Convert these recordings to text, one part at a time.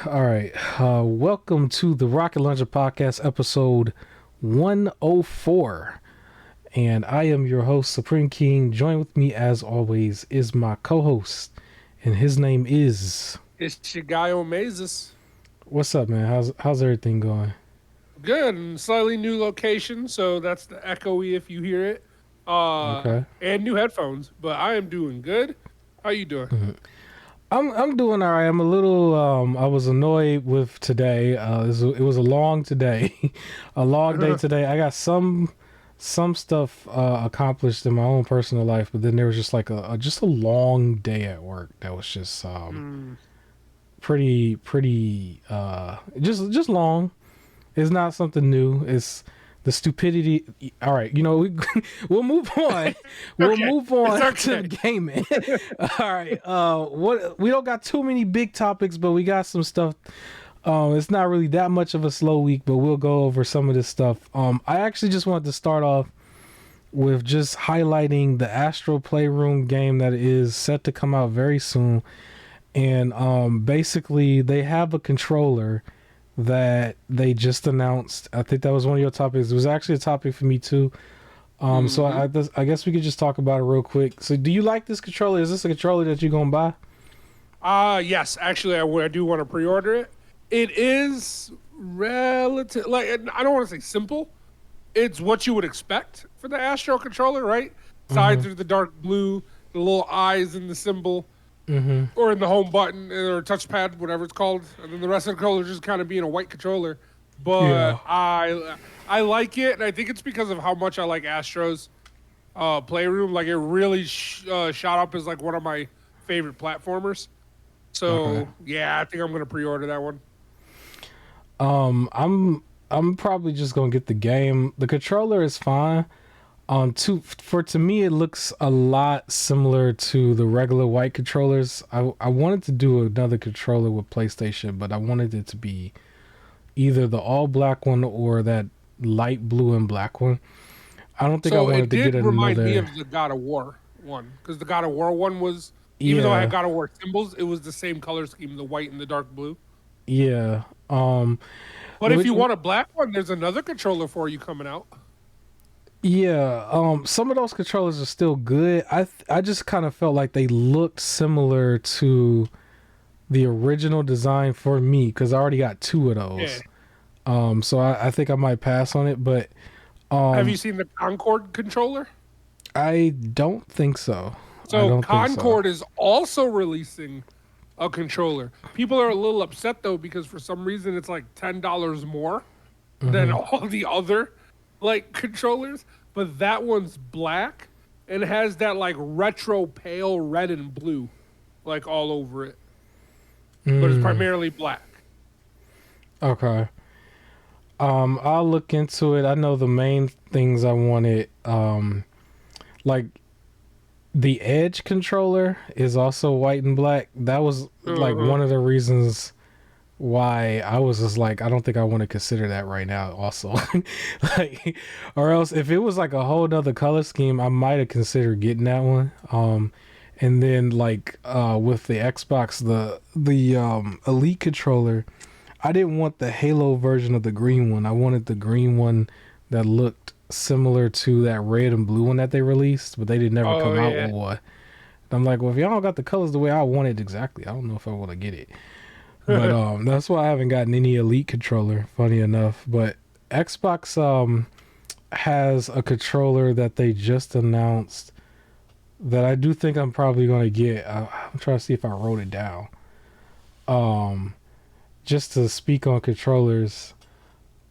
All right. Welcome to the Rocket Launcher Podcast, episode 104. And I am your host, Supreme King. Join with me, as always, is my co host, and his name is. It's your guy Omazis. What's up, man? How's everything going? Good and slightly new location, so that's the echoey if you hear it. Okay. And new headphones, but I am doing good. How you doing? I'm doing all right. I'm a little I was annoyed with today. It was a long today, a long day today. I got some stuff accomplished in my own personal life, but then there was just like a long day at work that was just pretty just long. It's not something new. It's the stupidity. All right, we'll move on. We'll Okay. move on It's to okay. the gaming. All right. What we don't got too many big topics, but we got some stuff. It's not really that much of a slow week, but we'll go over some of this stuff. I actually just wanted to start off with just highlighting the Astro Playroom game that is set to come out very soon. And basically, they have a controller that they just announced. I think that was one of your topics. It was actually a topic for me too. So I guess we could just talk about it real quick. So, do you like this controller? Is this a controller that you're gonna buy? Yes, actually, I do want to pre-order it. It is relative, like I don't want to say simple. It's what you would expect for the Astro controller, right? Sides are the dark blue, the little eyes in the symbol. Or in the home button or touchpad, whatever it's called, and then the rest of the controller just kind of being a white controller. But Yeah. I like it, and I think it's because of how much I like Astro's Playroom. Like it really shot up as like one of my favorite platformers. So Okay. yeah, I think I'm gonna pre-order that one. I'm probably just gonna get the game. The controller is fine. To me, it looks a lot similar to the regular white controllers. I wanted to do another controller with PlayStation, but I wanted it to be either the all black one or that light blue and black one. I don't think I So it wanted to get did remind me another. of the God of War one because the God of War one was, even though I had Yeah, God of War symbols, it was the same color scheme, the white and the dark blue. yeah. But if Which, you want a black one, there's another controller for you coming out. yeah. Some of those controllers are still good. I just kind of felt like they looked similar to the original design for me because I already got two of Yeah. those. So I think I might pass on it, but Have you um, seen the Concord controller? I don't think so. I So don't think so. Concord is also releasing a controller. People are a little upset though because for some reason it's like $10 more than all the other like controllers, but that one's black and has that like retro pale red and blue like all over it. But it's Mm, primarily black. okay. I'll look into it. I know the main things I wanted. Like the Edge controller is also white and black. That was like Uh-huh. one of the reasons why I was just like, I don't think I want to consider that right now. Also, like, or else if it was like a whole nother color scheme, I might have considered getting that one. And then like with the Xbox, the Elite controller, I didn't want the Halo version of the green one. I wanted the green one that looked similar to that red and blue one that they released, but they did never Oh come out yeah. with one. I'm like, well, if y'all got the colors the way I want it exactly, I don't know if I want to get it. But that's why I haven't gotten any Elite controller, funny enough. But Xbox has a controller that they just announced that I do think I'm probably gonna get. I'm trying to see if I wrote it down. Um, just to speak on controllers,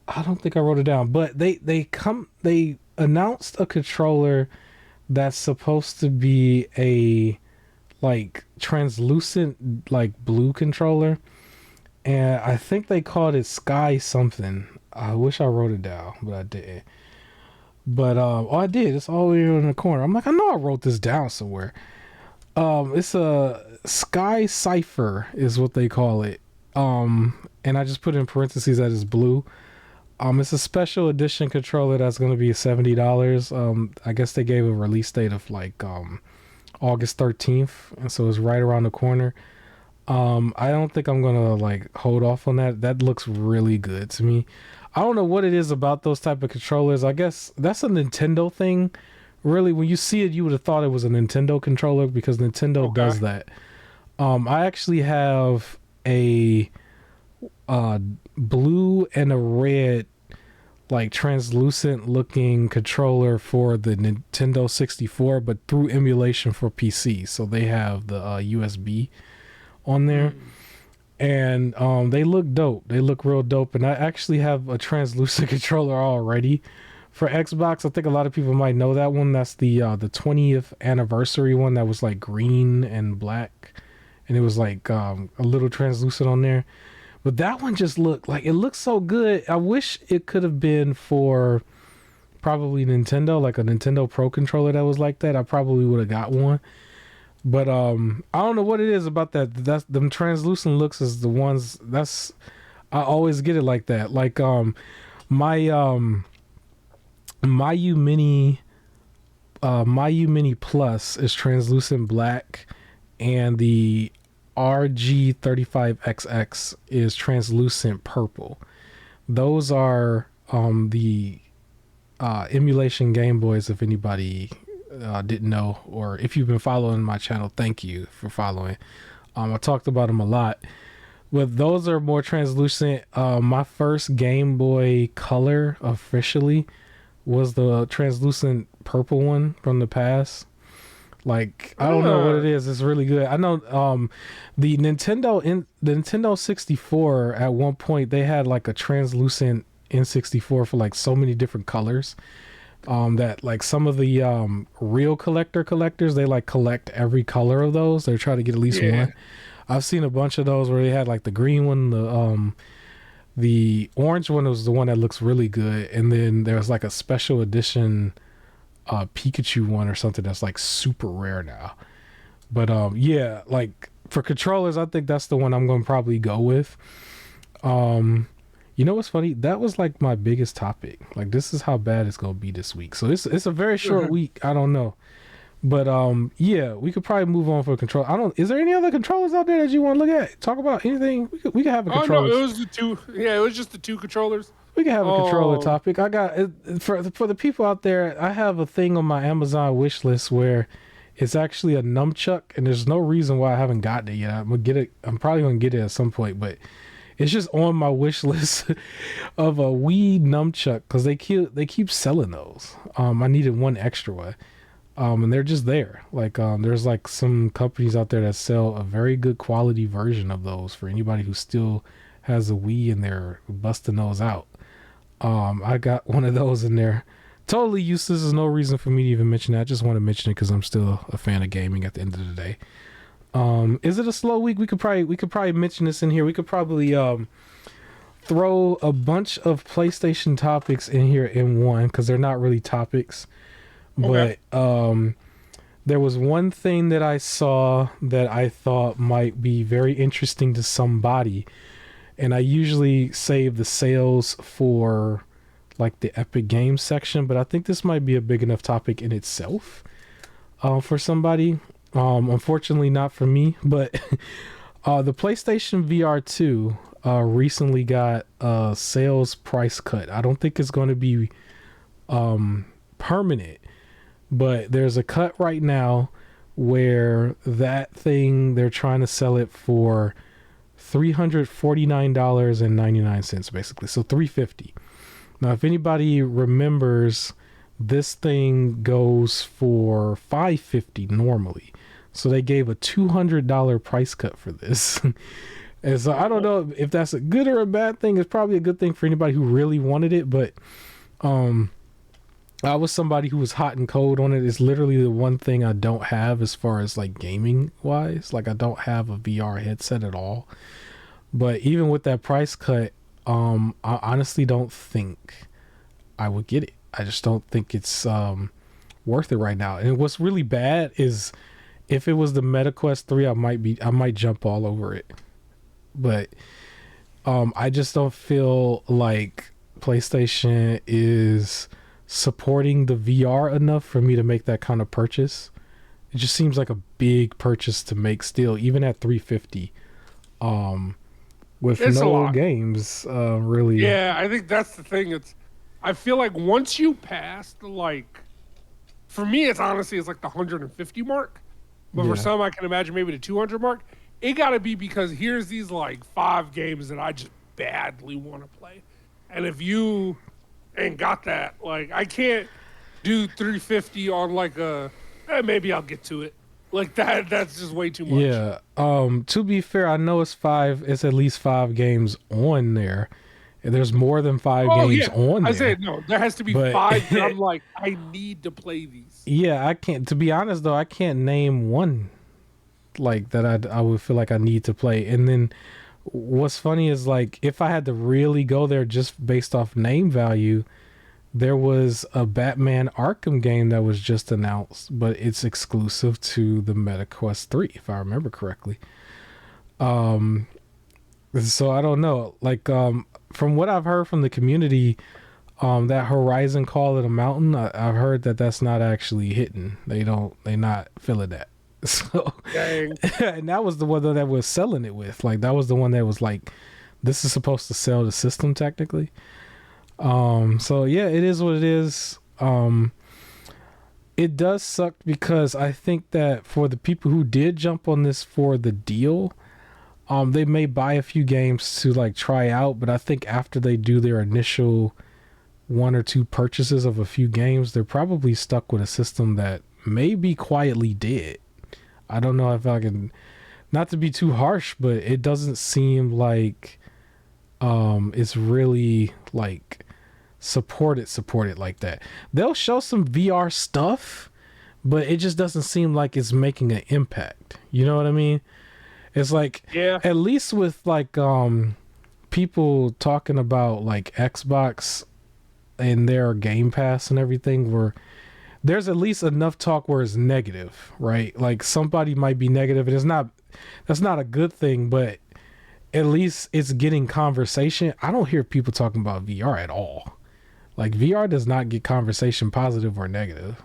I don't think I wrote it down. But they announced a controller that's supposed to be a like translucent like blue controller, and I think they called it Sky something. I wish I wrote it down, but I didn't. But oh, I did. It's all the way in the corner. I'm like, I know I wrote this down somewhere. It's a Sky Cipher is what they call it. And I just put in parentheses that it's blue. It's a special edition controller that's going to be $70. I guess they gave a release date of like August 13th, and so it's right around the corner. I don't think I'm gonna like hold off on that. That looks really good to me. I don't know what it is about those type of controllers. I guess that's a Nintendo thing. Really, when you see it, you would have thought it was a Nintendo controller because Nintendo Okay. does that. I actually have a uh blue and a red like translucent looking controller for the Nintendo 64, but through emulation for PC. So they have the USB on there, Mm. and they look dope. They look real dope. And I actually have a translucent controller already for Xbox. I think a lot of people might know that one. That's the 20th anniversary one that was like green and black, and it was like a little translucent on there. But that one just looked like it looks so good. I wish it could have been for probably Nintendo, like a Nintendo Pro controller that was like that. I probably would have got one. But I don't know what it is about that. That's them translucent looks is the ones that's I always get it like that. Like my my U Mini my U Mini Plus is translucent black, and the RG35XX is translucent purple. Those are the emulation Game Boys. If anybody didn't know, or if you've been following my channel, thank you for following. I talked about them a lot, but those are more translucent. My first Game Boy Color officially was the translucent purple one from the past. Like I don't know what it Ah. is. It's really good. I know the Nintendo 64 at one point they had like a translucent N64 for like so many different colors. That like some of the real collectors they like collect every color of those. They're trying to get at least Yeah. one. I've seen a bunch of those where they had like the green one, the orange one was the one that looks really good, and then there's like a special edition Pikachu one or something that's like super rare now. But yeah, like for controllers, I think that's the one I'm gonna probably go with. Um, you know what's funny? That was like my biggest topic. Like this is how bad it's gonna be this week. So it's a very short week. I don't know. But yeah, we could probably move on for control. I don't. Is there any other controllers out there that you want to look at? Talk about anything. We could have a Oh no, it controllers. was the two. Yeah, it was just the two controllers. We can have a controller Oh, topic. I got for the people out there. I have a thing on my Amazon wish list where it's actually a nunchuck, and there's no reason why I haven't gotten it yet. I'm gonna get it. I'm probably gonna get it at some point, but it's just on my wish list of a Wii nunchuck because they keep selling those. I needed one extra one. And they're just there. Like there's like some companies out there that sell a very good quality version of those for anybody who still has a Wii and they're busting those out. I got one of those in there. Totally useless. There's no reason for me to even mention that. I just want to mention it because I'm still a fan of gaming at the end of the day. Is it a slow week? We could probably mention this in here. We could probably throw a bunch of PlayStation topics in here in one because they're not really topics. okay. But there was one thing that I saw that I thought might be very interesting to somebody, and I usually save the sales for like the Epic Games section, but I think this might be a big enough topic in itself for somebody. Unfortunately, not for me, but the PlayStation VR 2 recently got a sales price cut. I don't think it's going to be permanent, but there's a cut right now where that thing they're trying to sell it for $349.99 basically. So 350. Now if anybody remembers, this thing goes for 550 normally. So they gave a $200 price cut for this. And so I don't know if that's a good or a bad thing. It's probably a good thing for anybody who really wanted it, but I was somebody who was hot and cold on it. It's literally the one thing I don't have as far as like gaming wise. Like I don't have a VR headset at all. But even with that price cut, I honestly don't think I would get it. I just don't think it's worth it right now. And what's really bad is if it was the MetaQuest 3, I might jump all over it. But I just don't feel like PlayStation is supporting the VR enough for me to make that kind of purchase. It just seems like a big purchase to make still, even at 350. with It's a no lot. games really. Yeah, I think that's the thing. I feel like once you pass the like, for me, it's honestly it's like the 150 mark, but for Yeah. some, I can imagine maybe the 200 mark. It got to be because here's these like 5 games that I just badly want to play, and if you ain't got that, like I can't do 350 on like maybe I'll get to it. Like that, that's just way too much. Yeah. To be fair, I know it's at least 5 games on there. There's more than 5 games Yeah, on I there. said no. There has to be But 5 that I'm like, I need to play these. yeah, I can't, to be honest though, I can't name one like that I would feel like I need to play. And then what's funny is like if I had to really go there just based off name value, there was a Batman Arkham game that was just announced, but it's exclusive to the MetaQuest 3, if I remember correctly. So I don't know. Like from what I've heard from the community, that Horizon Call of the Mountain, I've heard that that's not actually hitting. They not feeling that. So Dang. and that was the one that was selling it with. Like that was the one that was like, this is supposed to sell the system technically. So yeah, it is what it is. It does suck because I think that for the people who did jump on this for the deal, they may buy a few games to like try out, but I think after they do their initial 1 or 2 purchases of a few games, they're probably stuck with a system that may be quietly dead. I don't know if I can, not to be too harsh, but it doesn't seem like it's really like supported like that. They'll show some VR stuff, but it just doesn't seem like it's making an impact. You know what I mean? It's like, Yeah. at least with like people talking about like Xbox and their Game Pass and everything, where there's at least enough talk where it's negative, right? Like somebody might be negative and that's not a good thing, but at least it's getting conversation. I don't hear people talking about VR at all. Like VR does not get conversation, positive or negative.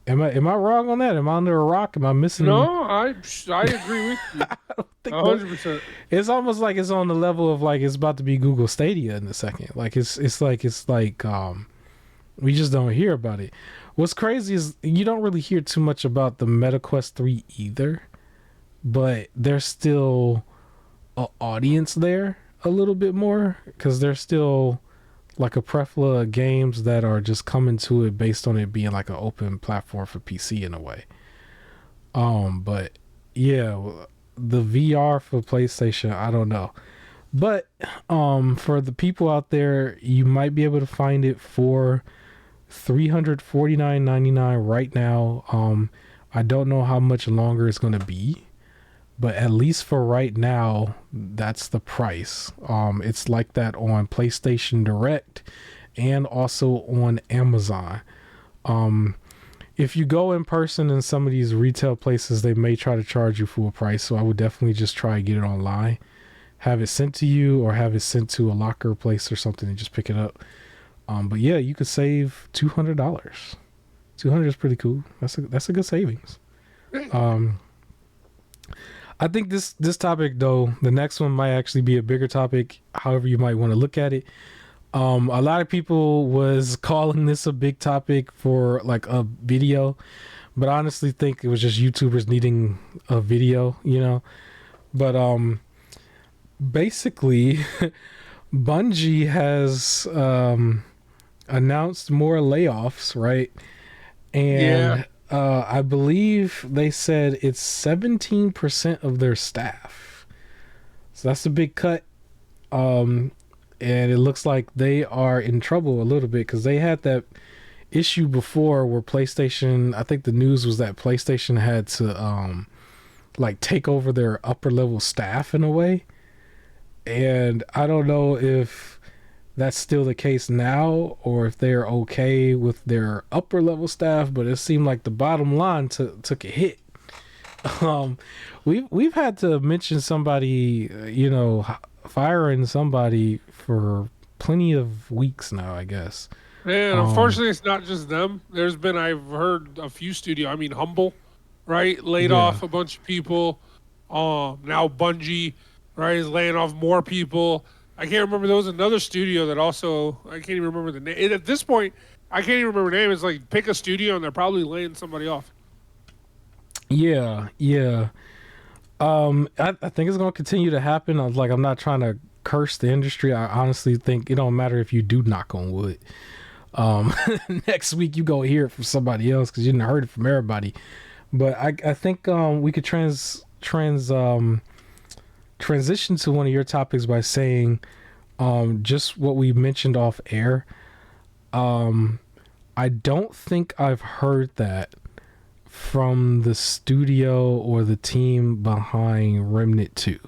Am I wrong on that? Am I under a rock? Am I missing? No, I agree with you. I don't think 100%. it's almost like it's on the level of like it's about to be Google Stadia in a second. Like it's like we just don't hear about it. What's crazy is you don't really hear too much about the MetaQuest 3 either, but there's still an audience there a little bit more because there's still like a plethora of games that are just coming to it based on it being like an open platform for PC in a way. But yeah, the VR for PlayStation, I don't know. But for the people out there, you might be able to find it for $349.99 right now. I don't know how much longer it's going to be, but at least for right now, that's the price. It's like that on PlayStation Direct and also on Amazon. If you go in person in some of these retail places, they may try to charge you full price. So I would definitely just try and get it online, have it sent to you, or have it sent to a locker place or something and just pick it up. But yeah, you could save $200. $200 is pretty cool. That's a good savings. I think this topic though, the next one might actually be a bigger topic. However, you might want to look at it. A lot of people was calling this a big topic for like a video, but I honestly think it was just YouTubers needing a video, you know. But basically, Bungie has announced more layoffs, right? And I believe they said it's 17% of their staff. So that's a big cut. And it looks like they are in trouble a little bit because they had that issue before where PlayStation, I think the news was that PlayStation had to like take over their upper level staff in a way. And I don't know if that's still the case now or if they're okay with their upper level staff, but it seemed like the bottom line took a hit. We've had to mention somebody, you know, firing somebody for plenty of weeks now, I guess. And unfortunately, it's not just them. I've heard a few Humble, right, laid off a bunch of people. Now Bungie right? He's laying off more people. I can't remember. There was another studio that also, I can't even remember the name. At this point, I can't even remember the name. It's like pick a studio and they're probably laying somebody off. Yeah, yeah. I think it's gonna continue to happen. I'm not trying to curse the industry. I honestly think it don't matter if you do knock on wood. Next week you go hear it from somebody else because you didn't heard it from everybody. But I think we could transition to one of your topics by saying just what we mentioned off air. I don't think I've heard that from the studio or the team behind Remnant 2,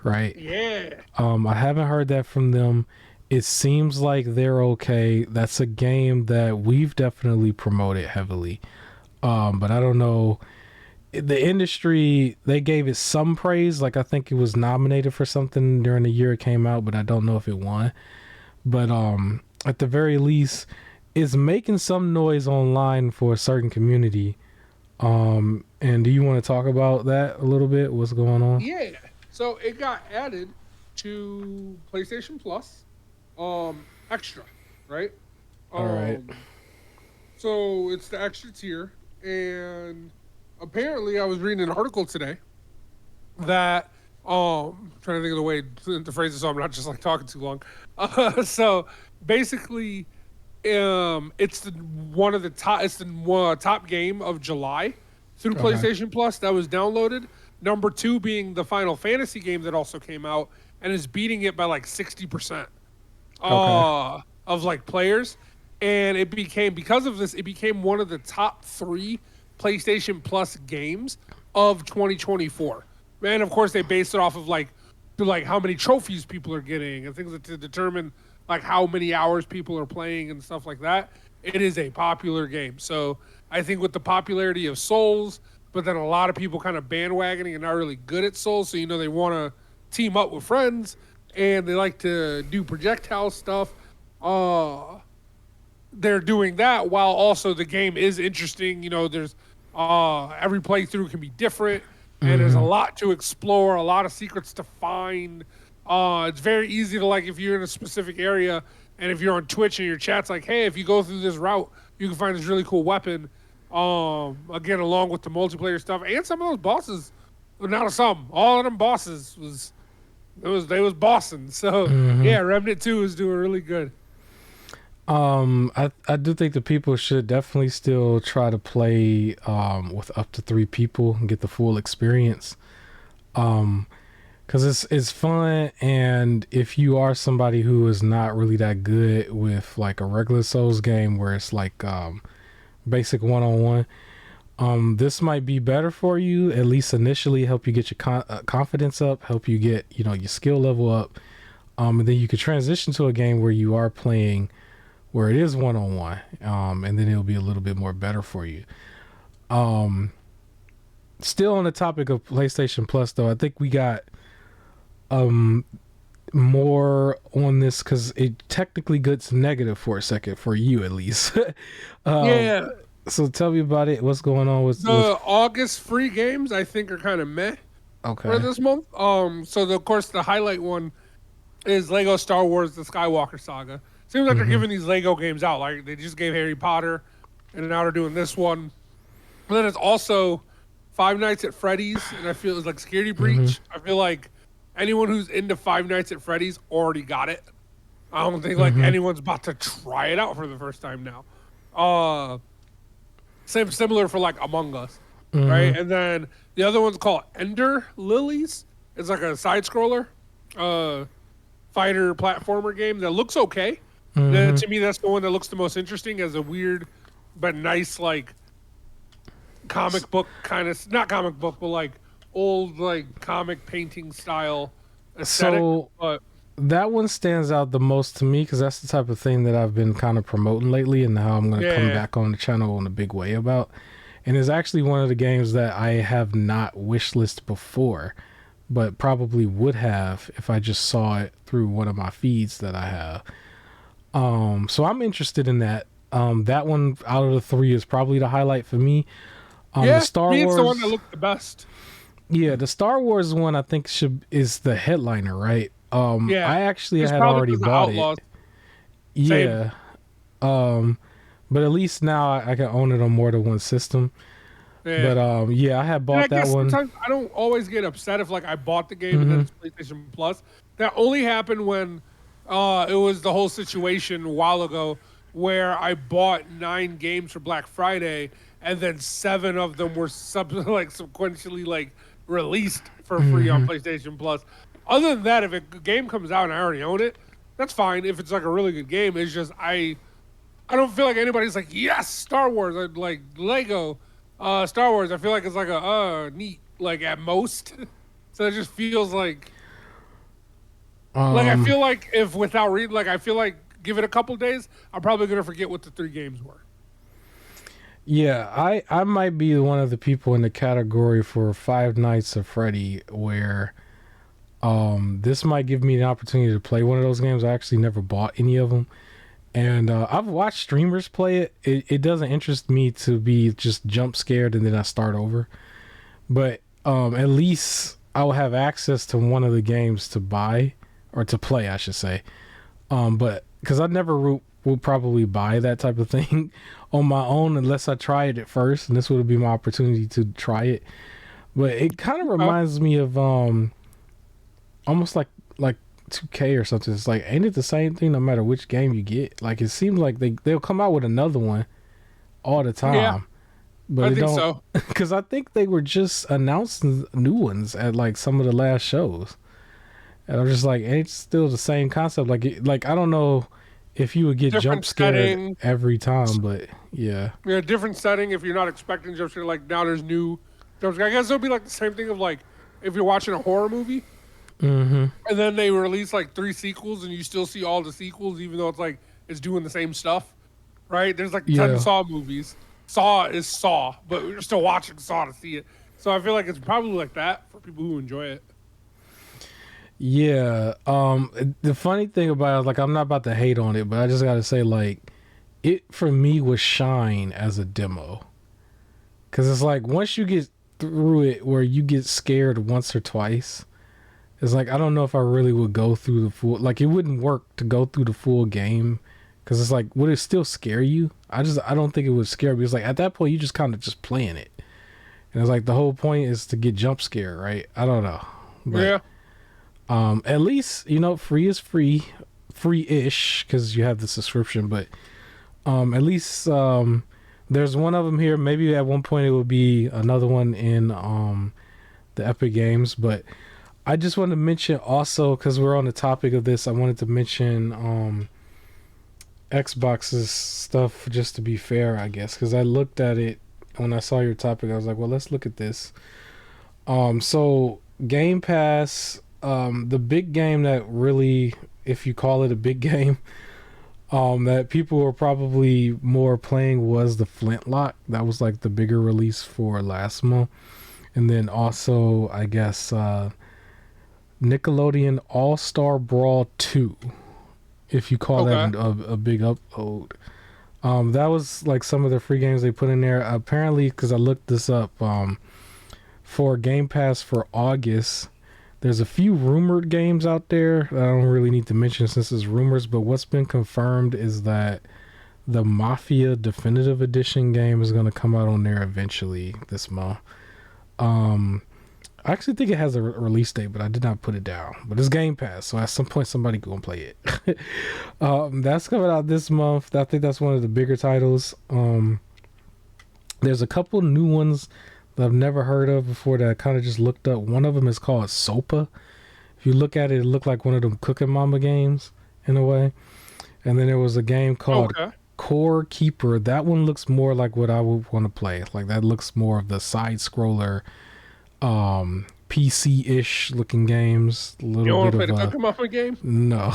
right? Yeah. I haven't heard that from them. It seems like they're okay. That's a game that we've definitely promoted heavily. But I don't know. The industry, they gave it some praise. Like I think it was nominated for something during the year it came out, but I don't know if it won. But at the very least, it's making some noise online for a certain community. And do you want to talk about that a little bit? What's going on? Yeah. So it got added to PlayStation Plus, extra, right? All right. So it's the extra tier, and apparently I was reading an article today that trying to think of the way to phrase it so I'm not just like talking too long. So basically, it's the top game of July through PlayStation Plus that was downloaded. Number 2 being the Final Fantasy game that also came out and is beating it by like 60% of like players. And it became, because of this, it became one of the top 3 PlayStation Plus games of 2024. And of course, they based it off of like how many trophies people are getting and things to determine like how many hours people are playing and stuff like that. It is a popular game. So I think with the popularity of Souls, but then a lot of people kind of bandwagoning and not really good at Souls, so they want to team up with friends and they like to do projectile stuff. They're doing that while also the game is interesting. There's every playthrough can be different, and there's a lot to explore, a lot of secrets to find. It's very easy to, like, if you're in a specific area and if you're on Twitch and your chat's like, hey, if you go through this route, you can find this really cool weapon. Again, along with the multiplayer stuff and some of those bosses, not some, all of them bosses they was bossing. So yeah, Remnant 2 is doing really good. I do think the people should definitely still try to play with up to 3 people and get the full experience. Because it's fun, and if you are somebody who is not really that good with like a regular Souls game where it's like basic one-on-one, this might be better for you, at least initially, help you get your confidence up, help you get your skill level up, and then you could transition to a game where you are playing where it is one-on-one, and then it'll be a little bit more better for you. Still on the topic of PlayStation Plus though, I think we got more on this because it technically gets negative for a second, for you at least. Yeah. So tell me about it. What's going on with the August free games? I think are kind of meh for this month. So of course the highlight one is Lego Star Wars: The Skywalker Saga. Seems like they're giving these Lego games out. Like they just gave Harry Potter, and now they're doing this one. And then it's also Five Nights at Freddy's, and I feel it's like Security Breach. I feel like anyone who's into Five Nights at Freddy's already got it. I don't think like anyone's about to try it out for the first time now. Similar for like Among Us, right? And then the other one's called Ender Lilies. It's like a side scroller, fighter platformer game that looks okay. To me, that's the one that looks the most interesting, as a weird but nice like comic book kind of, not comic book, but like old like comic painting style aesthetic. So that one stands out the most to me because that's the type of thing that I've been kind of promoting lately, and how I'm going to come back on the channel in a big way about. And it's actually one of the games that I have not wishlisted before, but probably would have if I just saw it through one of my feeds that I have. So I'm interested in that. That one out of the 3 is probably the highlight for me. The Star Wars, it's the one that looked the best. Yeah, the Star Wars one I think is the headliner, right? Yeah, I actually it's had probably already because of bought it. Outlaws. Same. Yeah. Um, but at least now I can own it on more than one system. Yeah. But yeah, I had And I bought that guess one. sometimes I don't always get upset if like I bought the game and then Hmm. it's PlayStation Plus. That only happened when it was the whole situation a while ago where I bought 9 games for Black Friday and then 7 of them were sequentially like released for free on PlayStation Plus. Other than that, if a game comes out and I already own it, that's fine. If it's like a really good game, it's just I don't feel like anybody's like, yes, Star Wars, or like Lego, Star Wars. I feel like it's like a neat, like at most. So it just feels like I Um, feel like if without reading, like I feel like give it a couple days, I'm probably gonna forget what the 3 games were. yeah, I might be one of the people in the category for Five Nights at Freddy where this might give me the opportunity to play one of those games. I actually never bought any of them. And I've watched streamers play it. It doesn't interest me to be just jump scared and then I start over. But at least I'll have access to one of the games to buy or to play, I should say. But because I never will probably buy that type of thing on my own unless I tried it first, and this would be my opportunity to try it. But it kind of reminds me of almost like 2K or something. It's like, ain't it the same thing no matter which game you get? Like, it seems like they'll come out with another one all the time. Yeah, But I it think don't, so. because I think they were just announcing new ones at like some of the last shows, and I'm just like, ain't it still the same concept? Like I don't know if you would get jump Different scared setting. every time, but yeah. Yeah, different setting. If you're not expecting jump scare, like now there's new jump scare. I guess it'll be like the same thing of like if you're watching a horror movie. Mm-hmm. And then they release like 3 sequels, and you still see all the sequels, even though it's like it's doing the same stuff, right? There's like 10 Yeah. Saw movies. Saw is Saw, but we're still watching Saw to see it. So I feel like it's probably like that for people who enjoy it. Yeah. The funny thing about it, like, I'm not about to hate on it, but I just gotta say, like, it for me was shine as a demo, because it's like once you get through it, where you get scared once or twice. It's like, I don't know if I really would go through the full, like, it wouldn't work to go through the full game, because it's like, would it still scare you? I don't think it would scare me. It's like, at that point, you just kind of just playing it. And it's like, the whole point is to get jump scared, right? I don't know. But, Yeah. at least, free is free-ish, because you have the subscription, but, at least, there's one of them here. Maybe at one point it will be another one in, the Epic Games, but I just want to mention also, because we're on the topic of this, I wanted to mention Xbox's stuff, just to be fair, I guess, because I looked at it when I saw your topic. I was like, well, let's look at this. So Game Pass, the big game that really, if you call it a big game, that people were probably more playing was the Flintlock. That was like the bigger release for last month. And then also, I guess, Nickelodeon All-Star Brawl 2, if you call that a big upload. That was like some of the free games they put in there. Apparently, because I looked this up, for Game Pass for August, there's a few rumored games out there that I don't really need to mention since it's rumors, but what's been confirmed is that the Mafia Definitive Edition game is going to come out on there eventually this month. I actually think it has a release date, but I did not put it down. But it's Game Pass, so at some point somebody gonna play it. That's coming out this month. I think that's one of the bigger titles. There's a couple new ones that I've never heard of before that I kind of just looked up. One of them is called Sopa. If you look at it, it looked like one of them Cooking Mama games in a way. And then there was a game called Core Keeper. That one looks more like what I would want to play. Like, that looks more of the side scroller, PC-ish looking games. A little You don't want bit to play of the Cooking Mama game? no.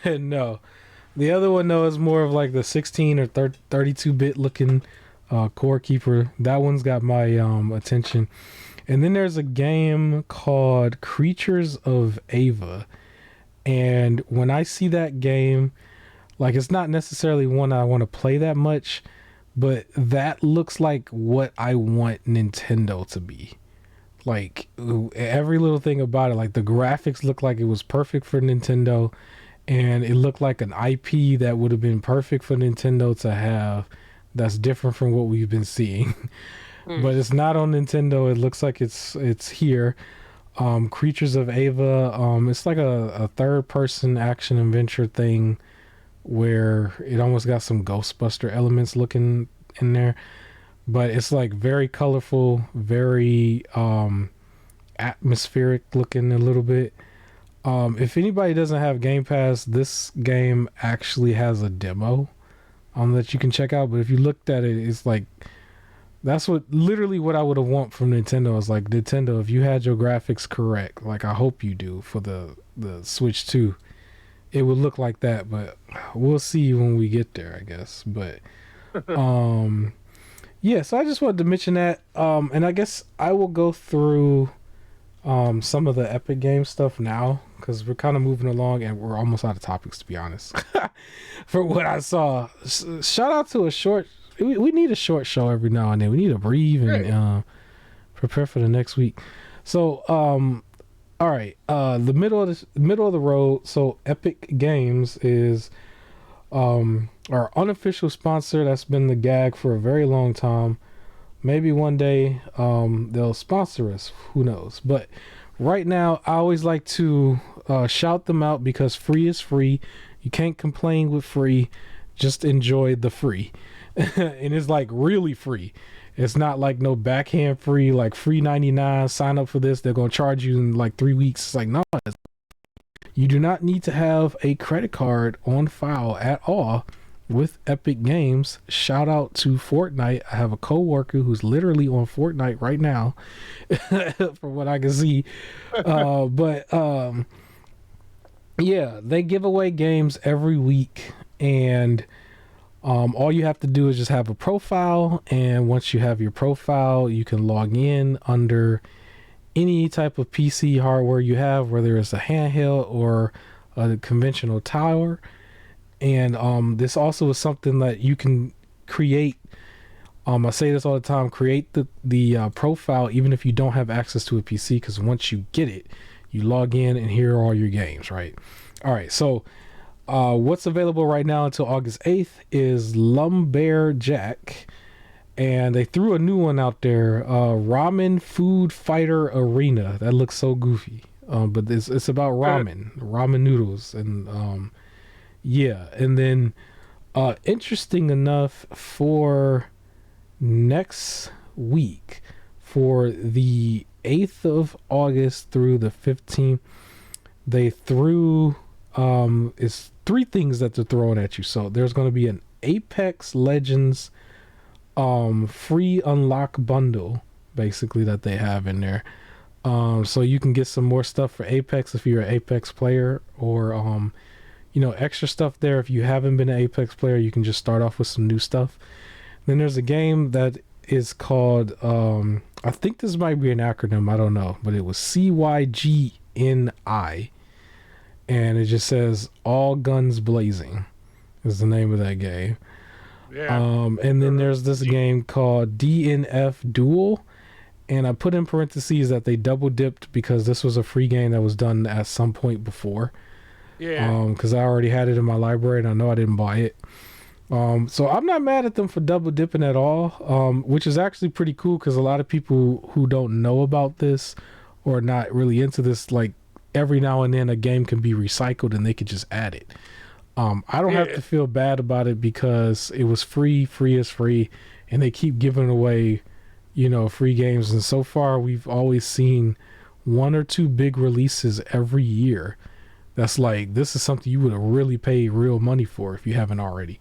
No. The other one though is more of like the 16 or 32-bit looking Core Keeper. That one's got my attention. And then there's a game called Creatures of Ava. And when I see that game, like, it's not necessarily one I want to play that much, but that looks like what I want Nintendo to be. Like every little thing about it, like the graphics looked like it was perfect for Nintendo, and it looked like an IP that would have been perfect for Nintendo to have. That's different from what we've been seeing, but it's not on Nintendo. It looks like it's here. Creatures of Ava. It's like a third person action adventure thing where it almost got some Ghostbuster elements looking in there, but it's like very colorful, very atmospheric looking a little bit. If anybody doesn't have Game Pass, this game actually has a demo that you can check out. But if you looked at it, it's like that's literally what I would have want from Nintendo. Is like, Nintendo, if you had your graphics correct, like I hope you do for the Switch 2, it would look like that. But we'll see when we get there, I guess. But yeah, so I just wanted to mention that, and I guess I will go through some of the Epic Games stuff now, because we're kind of moving along and we're almost out of topics, to be honest. For what I saw, shout out to a short. We need a short show every now and then. We need to breathe and prepare for the next week. So, all right, the middle of the road. So, Epic Games is our unofficial sponsor. That's been the gag for a very long time. Maybe one day they'll sponsor us. Who knows? But right now, I always like to shout them out because free is free. You can't complain with free. Just enjoy the free. And it's like really free. It's not like no backhand free, like free 99. Sign up for this. They're going to charge you in like 3 weeks. It's like, no. You do not need to have a credit card on file at all with Epic Games. Shout out to Fortnite. I have a coworker who's literally on Fortnite right now, from what I can see. Yeah, they give away games every week, and all you have to do is just have a profile, and once you have your profile, you can log in under any type of PC hardware you have, whether it's a handheld or a conventional tower. And this also is something that you can create. I say this all the time: create the profile even if you don't have access to a PC, because once you get it, you log in and here are all your games, right? All right, so what's available right now until August 8th is Lumberjack, and they threw a new one out there, Ramen Food Fighter Arena. That looks so goofy, but it's about ramen noodles, and yeah. And then interesting enough, for next week, for the 8th of August through the 15th, they threw it's 3 things that they're throwing at you. So there's going to be an Apex Legends free unlock bundle, basically, that they have in there. So you can get some more stuff for Apex if you're an Apex player, or extra stuff there. If you haven't been an Apex player, you can just start off with some new stuff. Then there's a game that is called, I think this might be an acronym, I don't know, but it was CYGNI, and it just says All Guns Blazing is the name of that game. Yeah. And then there's this game called DNF Duel, and I put in parentheses that they double dipped because this was a free game that was done at some point before. Yeah. Because I already had it in my library and I know I didn't buy it. So I'm not mad at them for double dipping at all, which is actually pretty cool, because a lot of people who don't know about this or not really into this, like, every now and then a game can be recycled and they could just add it. I don't have to feel bad about it because it was free is free, and they keep giving away, free games. And so far we've always seen 1 or 2 big releases every year. That's like, this is something you would have really paid real money for if you haven't already.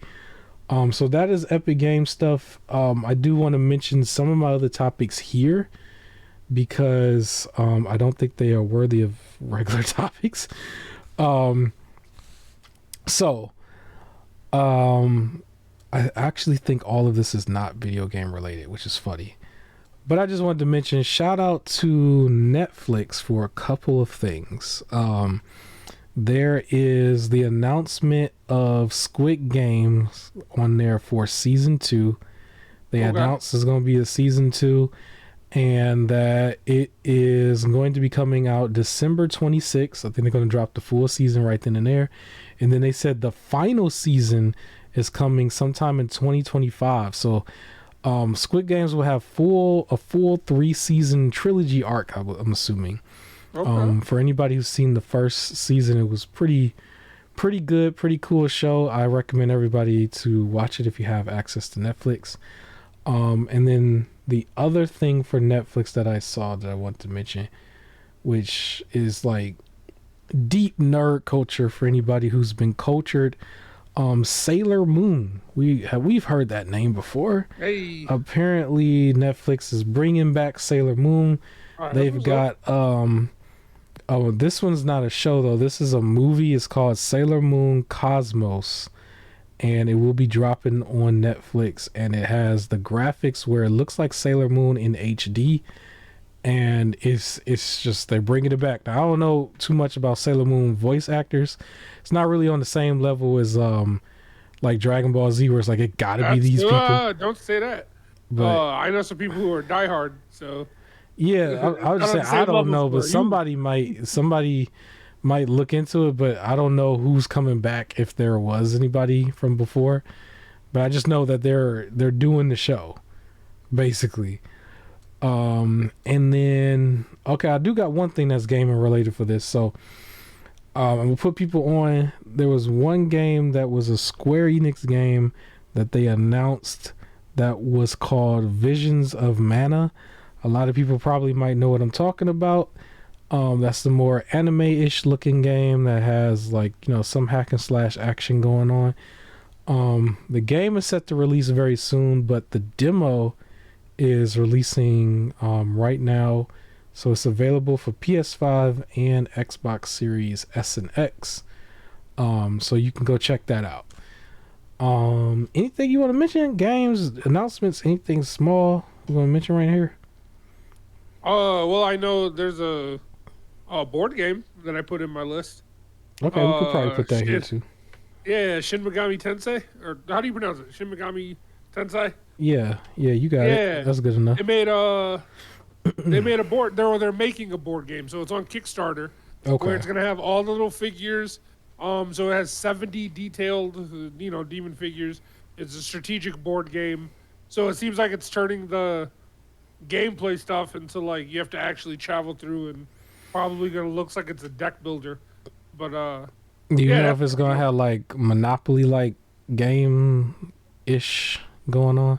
So that is Epic Games stuff. I do want to mention some of my other topics here because I don't think they are worthy of regular topics. I actually think all of this is not video game related, which is funny. But I just wanted to mention, shout out to Netflix for a couple of things. There is the announcement of Squid Games on there for season 2. They announced there's going to be a season 2. and that it is going to be coming out December 26th. I think they're going to drop the full season right then and there. And then they said the final season is coming sometime in 2025. So Squid Games will have a full 3-season trilogy arc, I'm assuming. Okay. For anybody who's seen the first season, it was pretty good, pretty cool show. I recommend everybody to watch it if you have access to Netflix. And then the other thing for Netflix that I saw that I want to mention, which is like deep nerd culture for anybody who's been cultured, Sailor Moon. We've heard that name before. Hey. Apparently Netflix is bringing back Sailor Moon. All right, They've got oh, this one's not a show though. This is a movie. It's called Sailor Moon Cosmos, and it will be dropping on Netflix. And it has the graphics where it looks like Sailor Moon in HD, and it's just they're bringing it back. Now, I don't know too much about Sailor Moon voice actors. It's not really on the same level as like Dragon Ball Z, where it's like it gotta be these people. Don't say that. But I know some people who are diehard, so. yeah, I would just say I don't know, but somebody might look into it, but I don't know who's coming back if there was anybody from before. But I just know that they're doing the show, basically. And then okay, I do got one thing that's gaming related for this. So I'm gonna put people on. There was one game that was a Square Enix game that they announced that was called Visions of Mana. A lot of people probably might know what I'm talking about. That's the more anime-ish looking game that has like, some hack and slash action going on. The game is set to release very soon, but the demo is releasing right now. So it's available for PS5 and Xbox Series S and X. So you can go check that out. Anything you want to mention? Games, announcements, anything small you want to mention right here? Well, I know there's a board game that I put in my list. Okay, we could probably put that here too. Yeah, Shin Megami Tensei, or how do you pronounce it? Shin Megami Tensei. Yeah, you got it. That's good enough. They made a board. They're making a board game, so it's on Kickstarter. Okay. Where it's gonna have all the little figures. So it has 70 detailed, demon figures. It's a strategic board game. So it seems like it's turning the gameplay stuff into like you have to actually travel through, and probably gonna looks like it's a deck builder. But do you know if it's gonna have like Monopoly like game ish going on?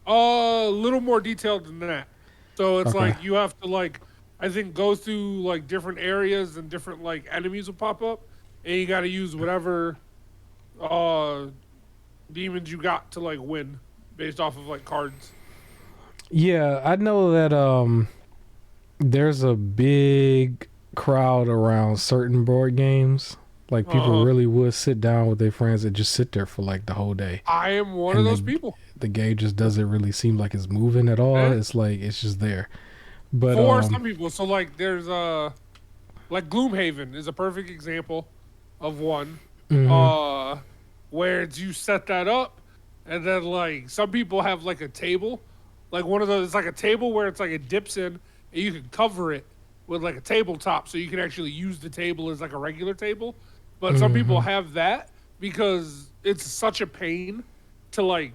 A little more detailed than that. So it's like you have to like I think go through like different areas and different like enemies will pop up, and you got to use whatever demons you got to like win based off of like cards. Yeah, I know that there's a big crowd around certain board games. Like people really would sit down with their friends and just sit there for like the whole day. I am one of those people. The game just doesn't really seem like it's moving at all. Yeah. It's like it's just there. But for some people, so like there's like Gloomhaven is a perfect example of one. Mm-hmm. Where you set that up, and then like some people have like a table. Like one of those, it's like a table where it's like it dips in, and you can cover it with like a tabletop, so you can actually use the table as like a regular table. But some people have that because it's such a pain to like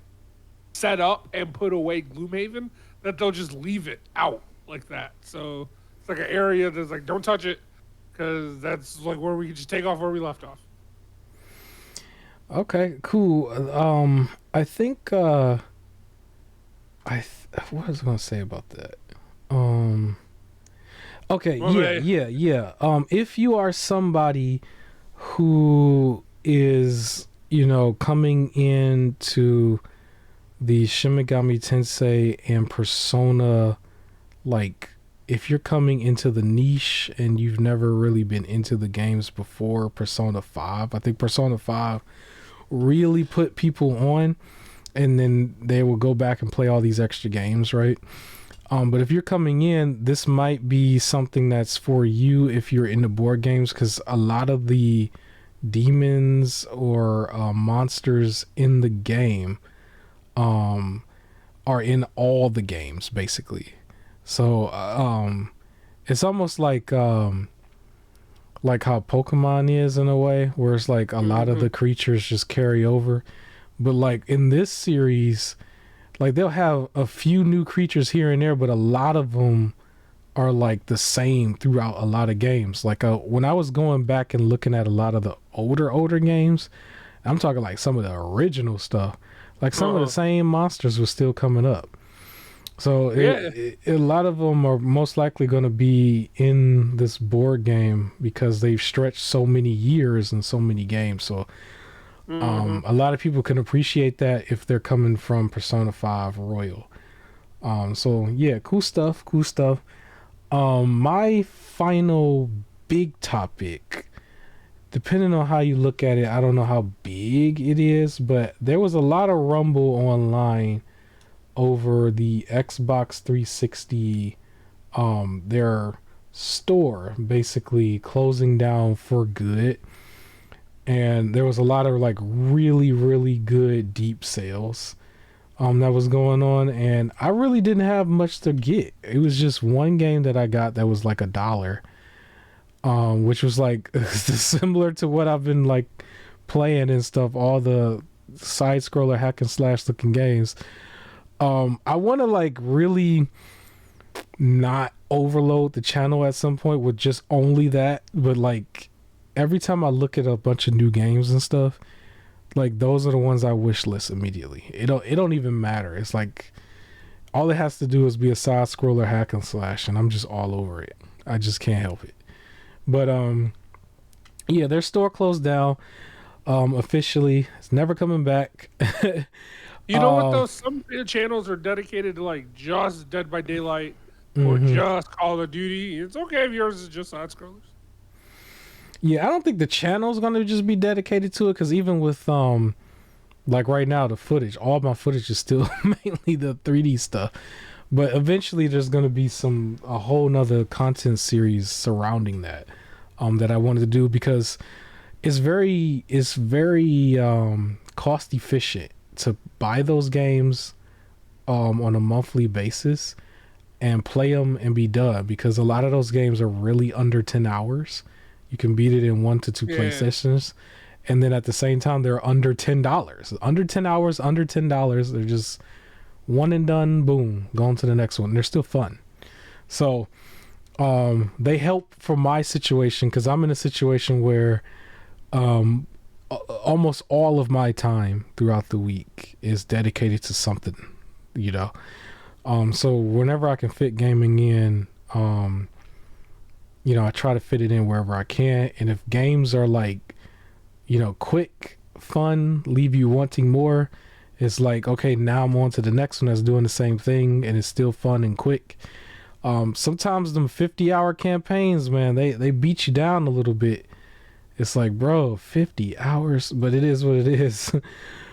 set up and put away Gloomhaven that they'll just leave it out like that. So it's like an area that's like don't touch it because that's like where we can just take off where we left off. Okay, cool. I think what was I gonna say about that? Okay, yeah. If you are somebody who is, coming into the Shin Megami Tensei and Persona, like if you're coming into the niche and you've never really been into the games before Persona 5, I think Persona 5 really put people on, and then they will go back and play all these extra games, right? But if you're coming in, this might be something that's for you if you're into board games, because a lot of the demons or monsters in the game are in all the games, basically. So it's almost like how Pokemon is in a way, where it's like a lot of the creatures just carry over. But like in this series, like they'll have a few new creatures here and there, but a lot of them are like the same throughout a lot of games. Like when I was going back and looking at a lot of the older games, I'm talking like some of the original stuff, like some of the same monsters were still coming up. So a lot of them are most likely going to be in this board game because they've stretched so many years and so many games. So a lot of people can appreciate that if they're coming from Persona 5 Royal. So yeah, cool stuff. My final big topic, depending on how you look at it, I don't know how big it is, but there was a lot of rumble online over the Xbox 360, their store basically closing down for good. And there was a lot of like really good deep sales that was going on, and I really didn't have much to get. It was just one game that I got that was like $1, which was like similar to what I've been like playing and stuff, all the side scroller hack and slash looking games. I want to like really not overload the channel at some point with just only that, but like every time I look at a bunch of new games and stuff, like those are the ones I wish list immediately. It don't even matter. It's like all it has to do is be a side scroller hack and slash, and I'm just all over it. I just can't help it. But yeah, their store closed down officially. It's never coming back. You know what though? Some channels are dedicated to like just Dead by Daylight or just Call of Duty. It's okay if yours is just side scrollers. Yeah, I don't think the channel's gonna just be dedicated to it, because even with like right now the footage, all my footage is still mainly the 3D stuff. But eventually there's gonna be a whole nother content series surrounding that that I wanted to do, because it's very cost efficient to buy those games on a monthly basis and play them and be done, because a lot of those games are really under 10 hours. You can beat it in 1 to 2 play sessions, and then at the same time they're under $10. Under 10 hours, under $10. They're just one and done, boom, going to the next one. They're still fun. So they help for my situation, because I'm in a situation where almost all of my time throughout the week is dedicated to something, you know. So whenever I can fit gaming in, you know, I try to fit it in wherever I can. And if games are like, you know, quick, fun, leave you wanting more, it's like, okay, now I'm on to the next one that's doing the same thing and it's still fun and quick. Sometimes them 50-hour campaigns, man, they beat you down a little bit. It's like, bro, 50 hours, but it is what it is.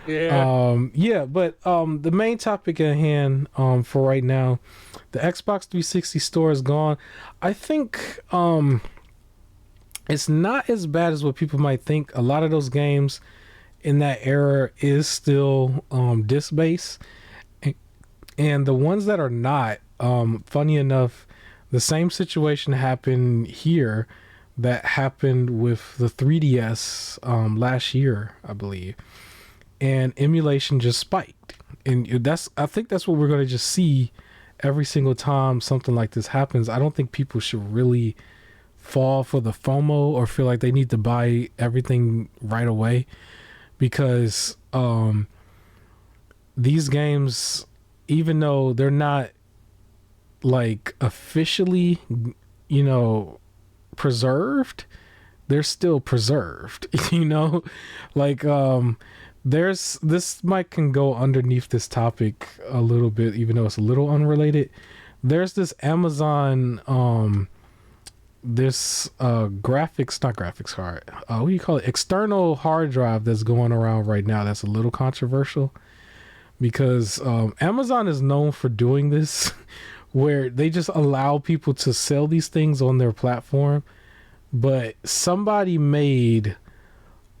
Yeah. But the main topic at hand for right now, the Xbox 360 store is gone. I think it's not as bad as what people might think. A lot of those games in that era is still disc based, and the ones that are not, funny enough, the same situation happened here that happened with the 3DS last year, I believe, and emulation just spiked. And I think that's what we're going to just see every single time something like this happens. I don't think people should really fall for the FOMO or feel like they need to buy everything right away, because these games, even though they're not like officially, you know, preserved, they're still preserved. You know, like this might can go underneath this topic a little bit, even though it's a little unrelated. There's this Amazon this graphics card, what do you call it, external hard drive that's going around right now that's a little controversial, because Amazon is known for doing this where they just allow people to sell these things on their platform, but somebody made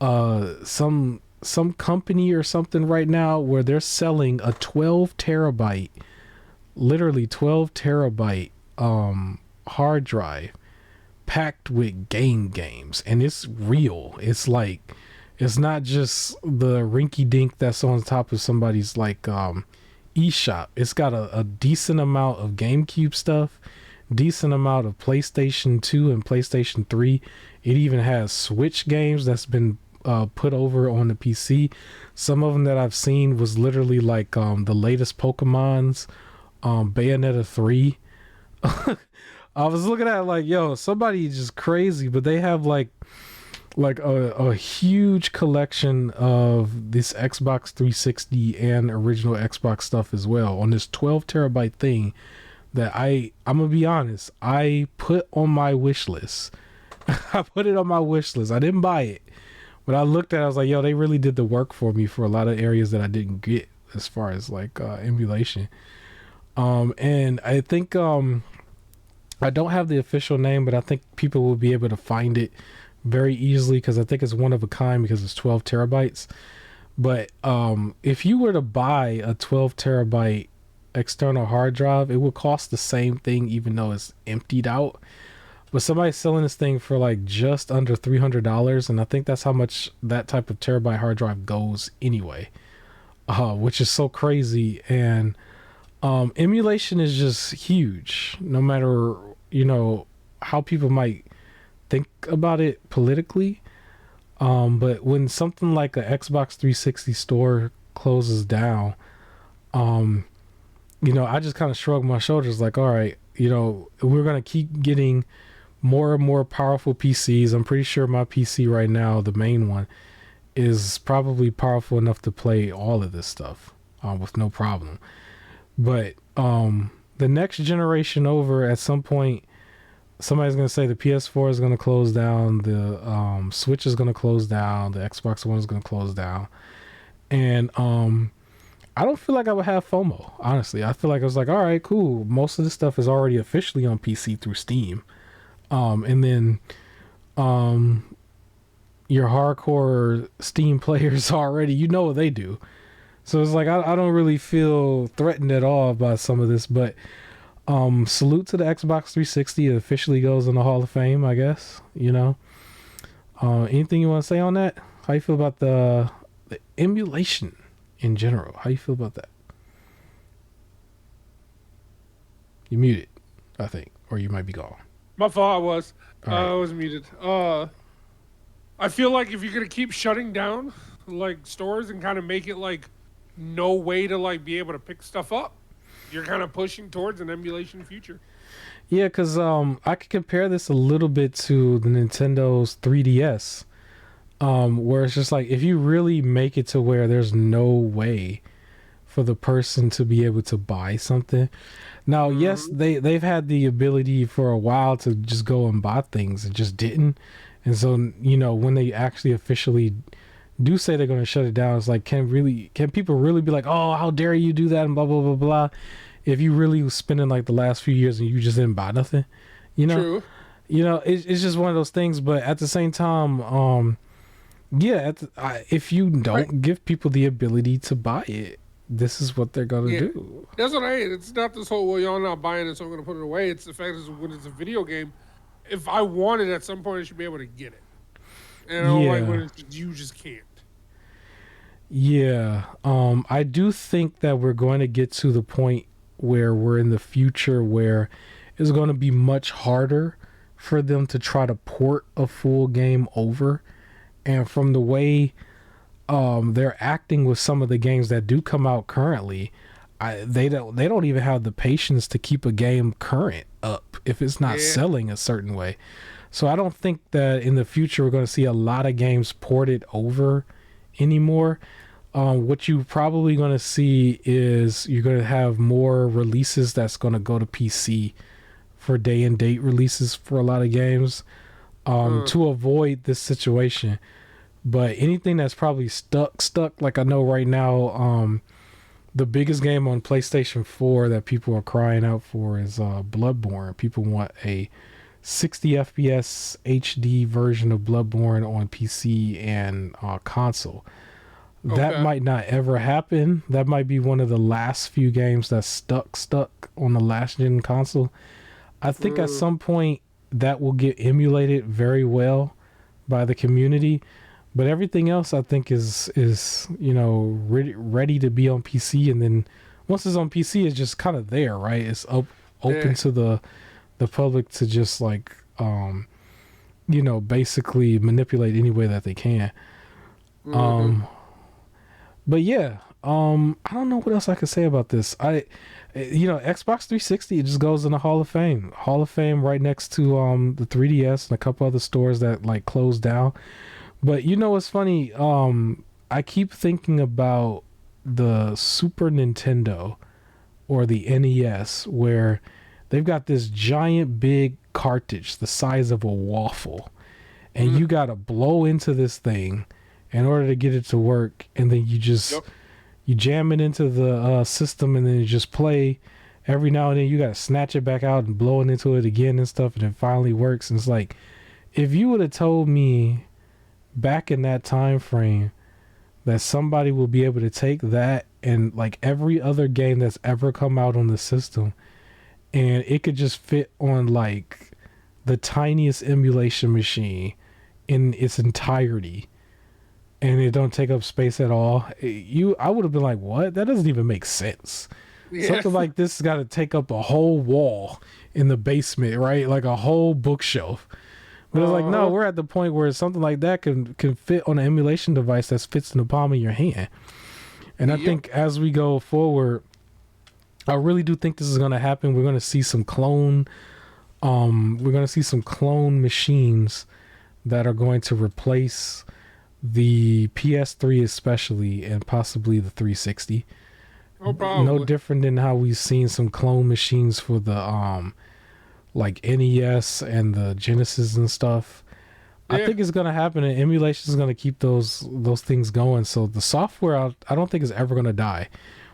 some company or something right now where they're selling a 12 terabyte literally 12 terabyte hard drive packed with games, and it's real. It's like, it's not just the rinky dink that's on top of somebody's like eShop. It's got a decent amount of GameCube stuff, decent amount of PlayStation 2 and PlayStation 3. It even has Switch games that's been put over on the PC. Some of them that I've seen was literally like the latest Pokemon's Bayonetta 3. I was looking at it like, yo, somebody just crazy, but they have like a huge collection of this Xbox 360 and original Xbox stuff as well on this 12 terabyte thing that I'm gonna be honest, I put on my wish list. I put it on my wish list. I didn't buy it, but I looked at it, I was like, yo, they really did the work for me for a lot of areas that I didn't get as far as like emulation. And I think I don't have the official name, but I think people will be able to find it very easily because I think it's one of a kind because it's 12 terabytes. But if you were to buy a 12 terabyte external hard drive, it would cost the same thing even though it's emptied out. But somebody's selling this thing for like just under $300, and I think that's how much that type of terabyte hard drive goes anyway, which is so crazy. And emulation is just huge, no matter, you know, how people might think about it politically. But when something like a Xbox 360 store closes down, you know, I just kind of shrug my shoulders like, all right, you know, we're going to keep getting more and more powerful PCs. I'm pretty sure my PC right now, the main one, is probably powerful enough to play all of this stuff with no problem. But the next generation over, at some point, somebody's going to say the PS4 is going to close down, the Switch is going to close down, the Xbox One is going to close down. And I don't feel like I would have FOMO, honestly. I feel like I was like, all right, cool. Most of this stuff is already officially on PC through Steam. And then your hardcore Steam players already, you know what they do. So it's like, I don't really feel threatened at all by some of this, but salute to the Xbox 360. It officially goes in the Hall of Fame, I guess, you know. Anything you want to say on that? How you feel about the emulation in general? How you feel about that? You muted, I think, or you might be gone. My fault. I was. Right. I was muted. I feel like if you're gonna keep shutting down like stores and kind of make it like no way to like be able to pick stuff up, you're kind of pushing towards an emulation future. Yeah, because I could compare this a little bit to the Nintendo's 3DS, where it's just like, if you really make it to where there's no way for the person to be able to buy something. Now, yes, they've had the ability for a while to just go and buy things and just didn't. And so, you know, when they actually officially do say they're going to shut it down, it's like, can people really be like, oh, how dare you do that and blah, blah, blah, blah, if you really was spending like the last few years and you just didn't buy nothing, you know? True. You know, it's just one of those things. But at the same time, yeah, if you don't give people the ability to buy it, this is what they're going to do. That's what it's not this whole, well, y'all not buying it, so I'm going to put it away. It's the fact that when it's a video game, if I want it at some point, I should be able to get it. And I don't like when you just can't. Yeah. I do think that we're going to get to the point where we're in the future where it's going to be much harder for them to try to port a full game over. And from the way they're acting with some of the games that do come out currently, they don't even have the patience to keep a game current up if it's not selling a certain way. So I don't think that in the future we're going to see a lot of games ported over anymore. What you're probably going to see is you're going to have more releases that's going to go to PC for day and date releases for a lot of games to avoid this situation. But anything that's probably stuck, like I know right now, the biggest game on PlayStation 4 that people are crying out for is Bloodborne. People want a 60 FPS HD version of Bloodborne on PC and console. That Okay. might not ever happen. That might be one of the last few games that's stuck on the last gen console. I think at Mm, some point that will get emulated very well by the community, but everything else I think is ready to be on PC, and then once it's on PC, it's just kind of there, right? It's open yeah. to the public to just like basically manipulate any way that they can. Mm-hmm. Um, but yeah, I don't know what else I could say about this. Xbox 360, it just goes in the Hall of Fame. Hall of Fame right next to the 3DS and a couple other stores that like closed down. But you know what's funny? I keep thinking about the Super Nintendo or the NES where they've got this giant big cartridge the size of a waffle, and Mm, you got to blow into this thing in order to get it to work, and then yep. you jam it into the system, and then you just play. Every now and then you got to snatch it back out and blow it into it again and stuff, and it finally works. And it's like, if you would have told me back in that time frame that somebody will be able to take that and like every other game that's ever come out on the system, and it could just fit on like the tiniest emulation machine in its entirety, and it don't take up space at all, I would have been like, what? That doesn't even make sense. Yeah. Something like this has got to take up a whole wall in the basement, right? Like a whole bookshelf. But it's like, no, Uh-huh. we're at the point where something like that can fit on an emulation device that fits in the palm of your hand. And I Yep. think as we go forward, I really do think this is going to happen. We're going to see some clone machines that are going to replace the PS3 especially, and possibly the 360. Oh, No probably. different than how we've seen some clone machines for the like NES and the Genesis and stuff. I Yeah. think it's gonna happen, and emulation is gonna keep those things going. So the software, I don't think is ever gonna die.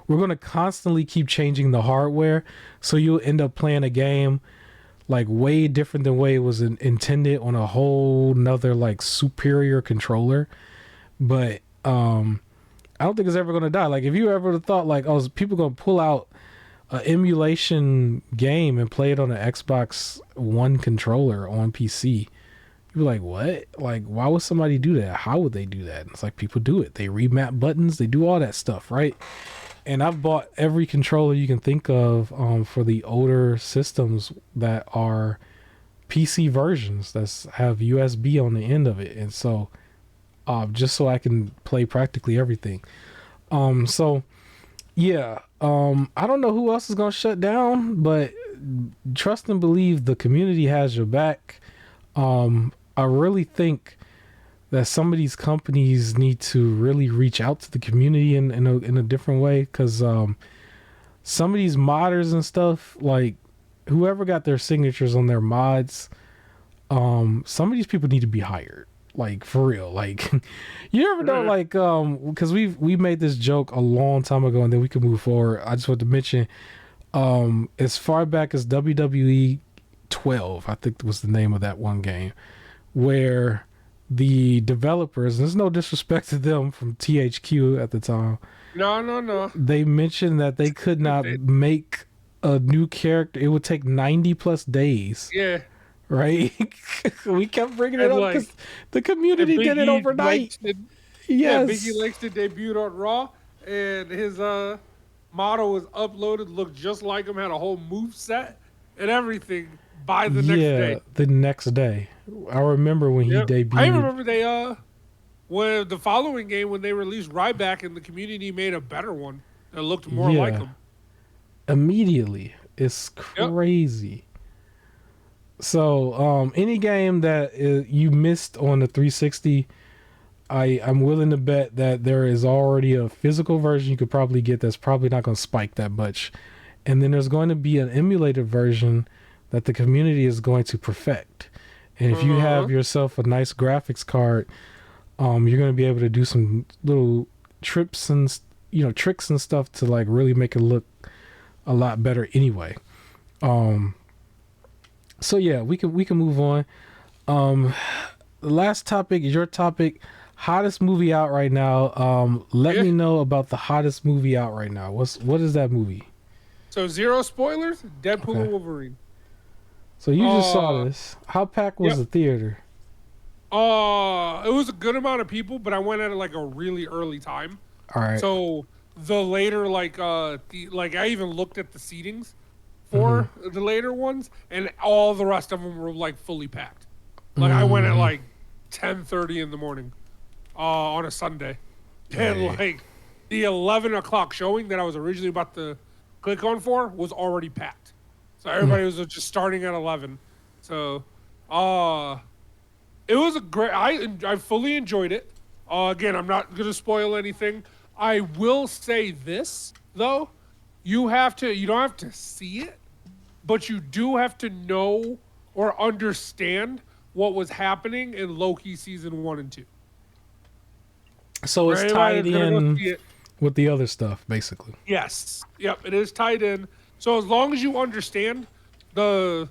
We're gonna constantly keep changing the hardware, so you'll end up playing a game like way different than way it was intended on a whole nother like superior controller. But I don't think it's ever gonna die. Like if you ever thought like, oh, is people gonna pull out an emulation game and play it on an Xbox One controller on PC, you're like, what? Like, why would somebody do that? How would they do that? And it's like, people do it. They remap buttons. They do all that stuff, right? And I've bought every controller you can think of for the older systems that are PC versions that have USB on the end of it. And so, just so I can play practically everything. So yeah, I don't know who else is gonna shut down, but trust and believe the community has your back. I really think that some of these companies need to really reach out to the community in a different way, because some of these modders and stuff, like whoever got their signatures on their mods, some of these people need to be hired, like for real. Like you never know, Yeah. like because we made this joke a long time ago, and then we can move forward. I just want to mention as far back as WWE 12, I think was the name of that one game, where the developers, and there's no disrespect to them from THQ at the time, No, no, no. they mentioned that they could not They- make a new character. It would take 90 plus days, yeah. right? We kept bringing it And up like, because the and community did it Biggie overnight. Langston, yeah, Yes. Biggie Langston debuted on Raw, and his model was uploaded, looked just like him, had a whole move set and everything by the next Yeah, day. the next day. I remember when he Yep. I debuted. remember they when the following game when they released Ryback, and the community made a better one that looked more like Yeah. him. Immediately. It's Yep. crazy. So, any game that you missed on the 360, I'm willing to bet that there is already a physical version you could probably get that's probably not going to spike that much. And then there's going to be an emulated version that the community is going to perfect. And if you have yourself a nice graphics card, you're going to be able to do some little trips and tricks and stuff to like really make it look a lot better anyway. So yeah, we can move on. The last topic is your topic. hottest movie out right now. Let Yeah. me know about the hottest movie out right now. What is that movie? So zero spoilers. Deadpool Okay. and Wolverine. So you just saw this. How packed was Yep. the theater? It was a good amount of people, but I went at like a really early time. All right. So the later like I even looked at the seatings Mm-hmm. for the later ones, and all the rest of them were like fully packed. Like I went at like 10:30 in the morning, on a Sunday, and Hey. like the 11 o'clock showing that I was originally about to click on for was already packed. So everybody was just starting at 11. So, it was a great. I fully enjoyed it. Again, I'm not gonna spoil anything. I will say this though, you don't have to see it, but you do have to know or understand what was happening in Loki season 1 and 2. So For it's anybody tied that's gonna go in see it, with the other stuff, basically. yes, yep, it is tied in. So as long as you understand the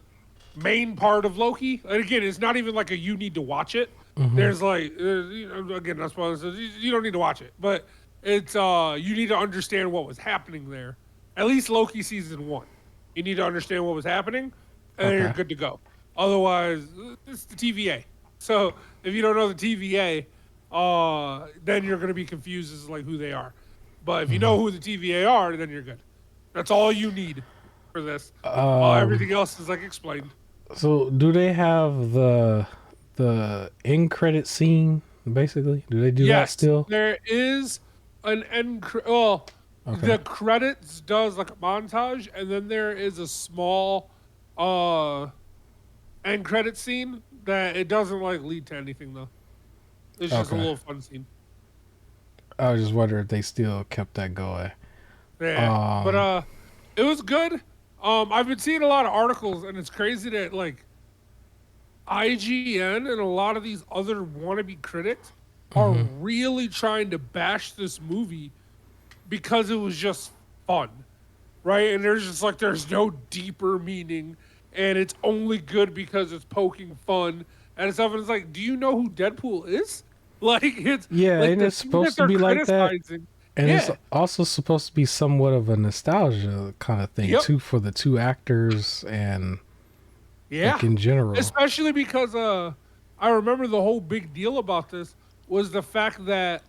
main part of Loki, and again, it's not even like a you need to watch it. There's like, again, that's why you don't need to watch it, but it's you need to understand what was happening there. At least Loki season 1, you need to understand what was happening, and then you're Okay. good to go. Otherwise, it's the TVA. So if you don't know the TVA, then you're gonna be confused as like who they are. But if you know who the TVA are, then you're good. That's all you need for this. Everything else is like explained. So do they have the end credit scene? Basically, do they do that Yes, still? there is an end. Well, Okay. the credits does like a montage, and then there is a small end credit scene that it doesn't like lead to anything though. It's just a Okay. little fun scene. I was just wondering if they still kept that going. Yeah, but it was good. I've been seeing a lot of articles, and it's crazy that like IGN and a lot of these other wannabe critics are really trying to bash this movie because it was just fun, right? And there's just like there's no deeper meaning, and it's only good because it's poking fun and stuff. And it's like, do you know who Deadpool is? Like it's Yeah, like ain't the it thing supposed that to they're be like that? criticizing. And it's Yeah. also supposed to be somewhat of a nostalgia kind of thing Yep. too for the two actors and Yeah. like in general. Especially because I remember the whole big deal about this was the fact that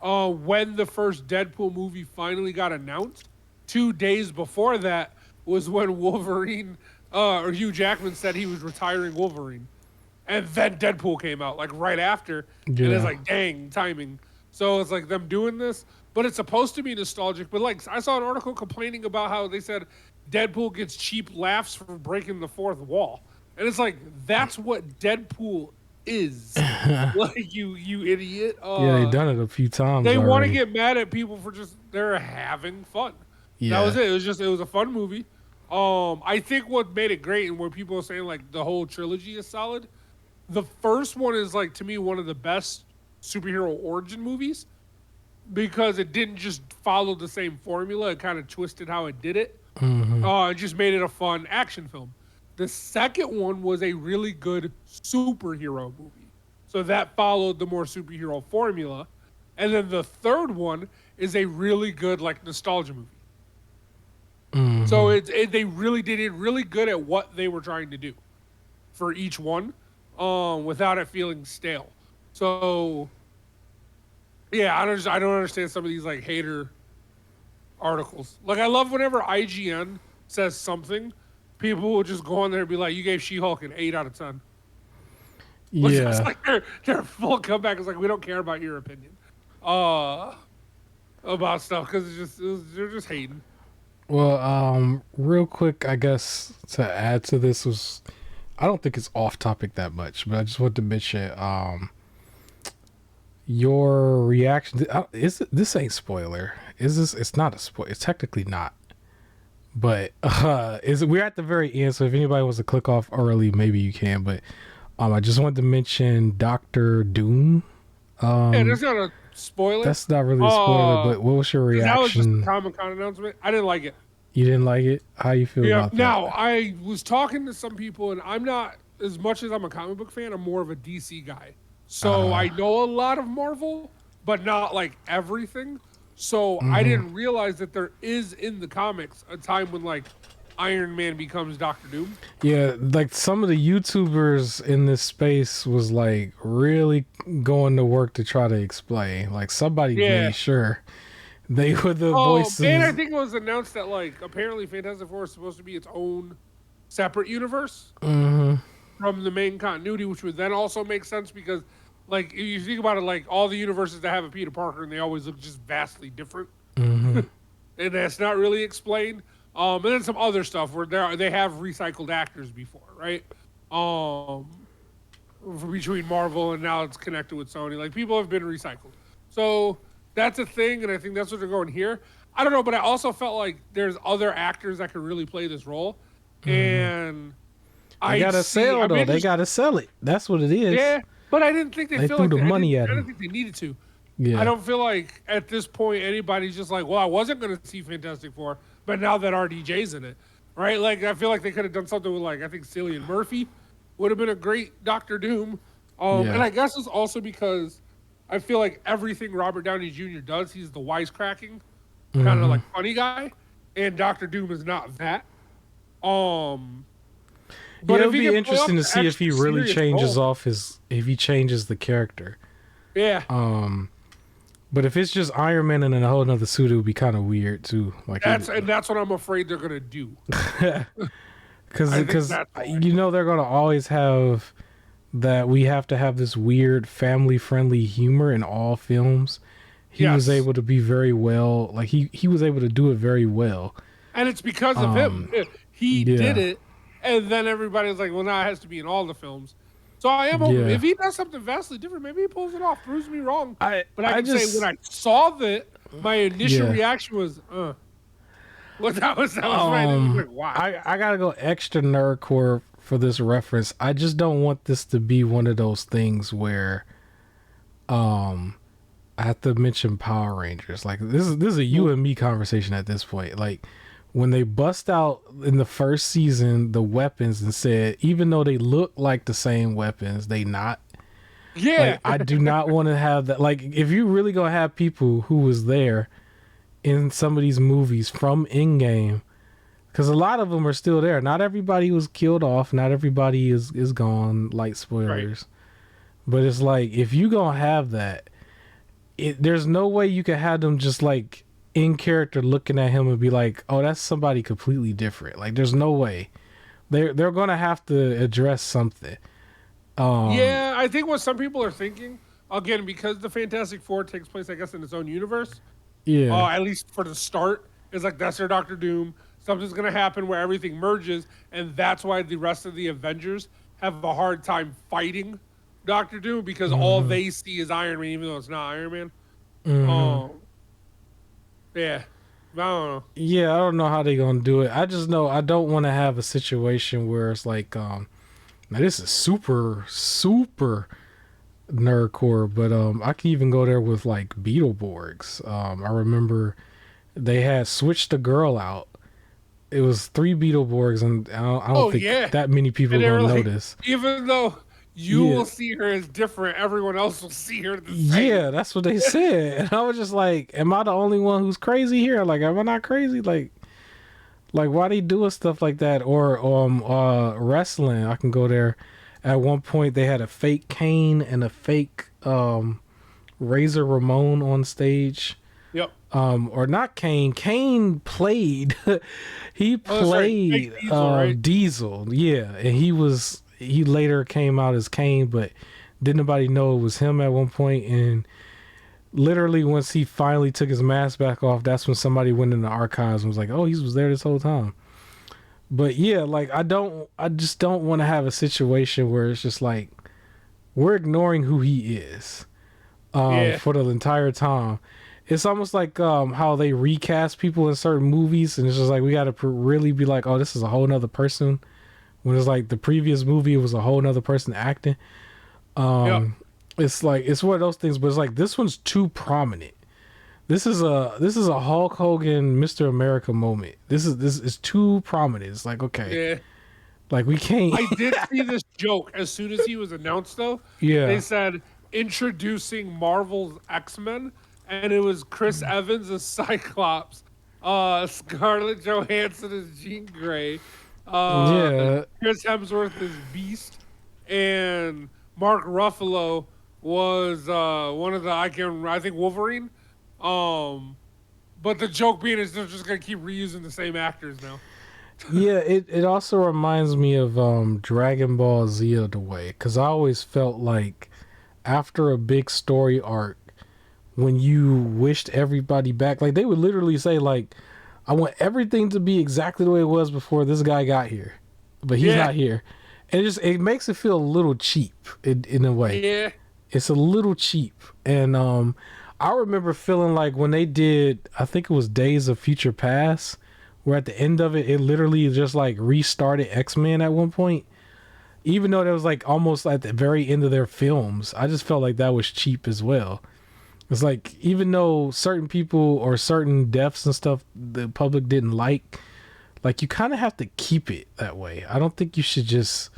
when the first Deadpool movie finally got announced, 2 days before that was when Wolverine or Hugh Jackman said he was retiring Wolverine. And then Deadpool came out like right after. And it's Yeah. like, dang, timing. So it's like them doing this, but it's supposed to be nostalgic. But like I saw an article complaining about how they said Deadpool gets cheap laughs for breaking the fourth wall. And it's like that's what Deadpool is. Like you idiot. Yeah, they done it a few times They want to already. get mad at people for just they're having fun. That was Yeah. it. It was a fun movie. I think what made it great and where people are saying like the whole trilogy is solid. The first one is like to me one of the best superhero origin movies because it didn't just follow the same formula. It kind of twisted how it did it. It just made it a fun action film. The second one was a really good superhero movie. So that followed the more superhero formula. And then the third one is a really good like nostalgia movie. So they really did it really good at what they were trying to do for each one, without it feeling stale. So yeah, I don't understand some of these like hater articles. Like I love whenever IGN says something, people will just go on there and be like, "You gave She-Hulk an 8 out of 10." Like, it's Yeah. like their full comeback is like, "We don't care about your opinion, about stuff because they're just hating." Well, real quick, I guess to add to this was, I don't think it's off topic that much, but I just want to mention, your reaction. This ain't spoiler? Is this? It's not a spoiler. It's technically not. But we're at the very end, so if anybody wants to click off early, maybe you can. But I just wanted to mention Doctor Doom. Yeah, there's not a spoiler. That's not really a spoiler, but what was your 'Cause that was just a reaction? Comic-Con announcement. I didn't like it. You didn't like it? How you feel Yeah. about that? Now I was talking to some people, and I'm not as much as I'm a comic book fan. I'm more of a DC guy. So I know a lot of Marvel, but not like everything. So I didn't realize that there is in the comics a time when like Iron Man becomes Doctor Doom. Yeah, like some of the YouTubers in this space was like really going to work to try to explain. Like somebody made sure they were the voices. And I think it was announced that like apparently Fantastic Four is supposed to be its own separate universe from the main continuity, which would then also make sense because like if you think about it, like all the universes that have a Peter Parker and they always look just vastly different, and that's not really explained. And then some other stuff where they have recycled actors before, right? Between Marvel and now it's connected with Sony, like people have been recycled, so that's a thing, and I think that's what they're going here. I don't know, but I also felt like there's other actors that could really play this role, and they gotta sell though. They gotta sell it. That's what it is. Yeah, but I didn't think they feel threw like the money at I him. didn't think they needed to. Yeah. I don't feel like at this point anybody's just like, well, I wasn't going to see Fantastic Four, but now that RDJ's in it, right? Like I feel like they could have done something with like I think Cillian Murphy would have been a great Doctor Doom, and I guess it's also because I feel like everything Robert Downey Jr. does, he's the wisecracking kind of like funny guy, and Doctor Doom is not that. But it'll be interesting to see if he really changes if he changes the character. Yeah. But if it's just Iron Man in a whole nother suit, it would be kind of weird too. Like that's what I'm afraid they're gonna do. Because you know they're gonna always have that. We have to have this weird family-friendly humor in all films. He was able to be very well. Like he was able to do it very well. And it's because of him. He did it, and then everybody's like, "Well, now it has to be in all the films." So I am hoping if he does something vastly different, maybe he pulls it off. Proves me wrong. But I can say when I saw that, my initial reaction was, Well, that was right. Like, wow. I gotta go extra nerdcore for this reference. I just don't want this to be one of those things where, I have to mention Power Rangers. Like this is a you and me conversation at this point. Like when they bust out in the first season the weapons and said even though they look like the same weapons, they not. Yeah. Like, I do not want to have that. Like if you really gonna have people who was there in some of these movies from in-game, because a lot of them are still there. Not everybody was killed off. Not everybody is gone. Light spoilers. Right. But it's like if you gonna have that, there's no way you can have them just like in character looking at him and be like, oh, that's somebody completely different. Like there's no way. They're gonna have to address something. Yeah, I think what some people are thinking, again, because the Fantastic Four takes place, I guess, in its own universe. Yeah. At least for the start, is like that's their Doctor Doom. Something's gonna happen where everything merges, and that's why the rest of the Avengers have a hard time fighting Doctor Doom because all they see is Iron Man, even though it's not Iron Man. Yeah. I don't know. Yeah, I don't know how they're gonna do it. I just know I don't want to have a situation where it's like, now this is super nerdcore, but I can even go there with like Beetleborgs. I remember they had switched the girl out. It was 3 Beetleborgs, and I don't think that many people are gonna notice. Even though you will see her as different, everyone else will see her the same. Yeah, that's what they said. And I was just like, am I the only one who's crazy here? Like, am I not crazy? Like why they doing stuff like that? Or wrestling, I can go there. At one point they had a fake Kane and a fake Razor Ramon on stage. Yep. Or not Kane. Kane played he played Diesel, right? Diesel, yeah. And he later came out as Kane, but didn't nobody know it was him at one point. And literally once he finally took his mask back off, that's when somebody went in the archives and was like, oh, he was there this whole time. But yeah, like I just don't want to have a situation where it's just like we're ignoring who he is for the entire time. It's almost like how they recast people in certain movies, and it's just like we got to really be like, oh, this is a whole nother person. When it's like the previous movie, it was a whole nother person acting. It's like it's one of those things, but it's like this one's too prominent. This is a Hulk Hogan Mr. America moment. This is too prominent. It's like, okay, like we can't. I did see this joke as soon as he was announced, though. Yeah, they said introducing Marvel's X-Men, and it was Chris Evans as Cyclops, Scarlett Johansson as Jean Grey, Yeah, Chris Hemsworth as Beast, and Mark Ruffalo was one of the I think Wolverine. But the joke being is they're just gonna keep reusing the same actors now. yeah. It also reminds me of Dragon Ball Z the way, because I always felt like after a big story arc, when you wished everybody back, like they would literally say like, I want everything to be exactly the way it was before this guy got here, but he's not here, and it makes it feel a little cheap in a way. Yeah. It's a little cheap, and I remember feeling like when they did, I think it was Days of Future Past, where at the end of it, it literally just like restarted X-Men at one point. Even though that was like almost at the very end of their films, I just felt like that was cheap as well. It's like, even though certain people or certain deaths and stuff the public didn't like you kind of have to keep it that way. I don't think you should just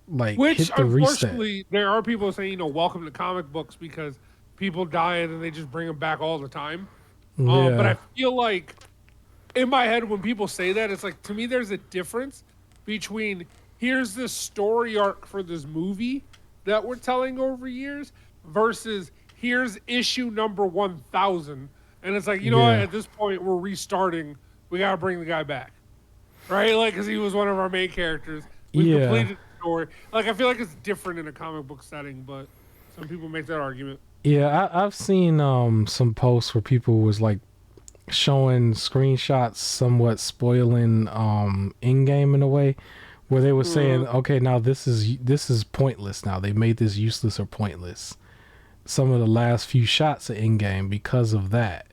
like hit the reset. Unfortunately, there are people saying, welcome to comic books because people die and they just bring them back all the time. Yeah. But I feel like in my head, when people say that, it's like, to me, there's a difference between here's this story arc for this movie that we're telling over years versus here's issue number 1000. And it's like, what, at this point, we're restarting. We got to bring the guy back. Right? Like, because he was one of our main characters. We completed the story. Like, I feel like it's different in a comic book setting, but some people make that argument. Yeah, I've seen some posts where people was like showing screenshots somewhat spoiling in-game in a way, where they were saying, okay, now this is pointless now. They made this useless or pointless. Some of the last few shots of in-game because of that.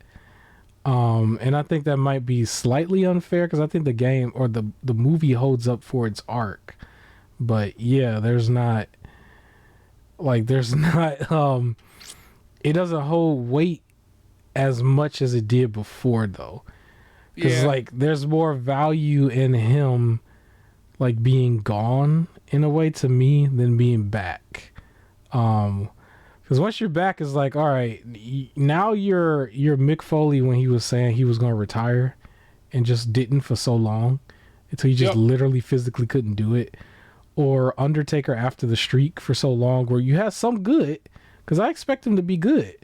And I think that might be slightly unfair because I think the game or the movie holds up for its arc. But yeah, there's not it doesn't hold weight as much as it did before though. Because like there's more value in him like being gone in a way to me than being back. Because once you're back, it's like, all right, now you're Mick Foley when he was saying he was going to retire and just didn't for so long until he just literally physically couldn't do it. Or Undertaker after the streak for so long where you had some good, because I expect him to be good.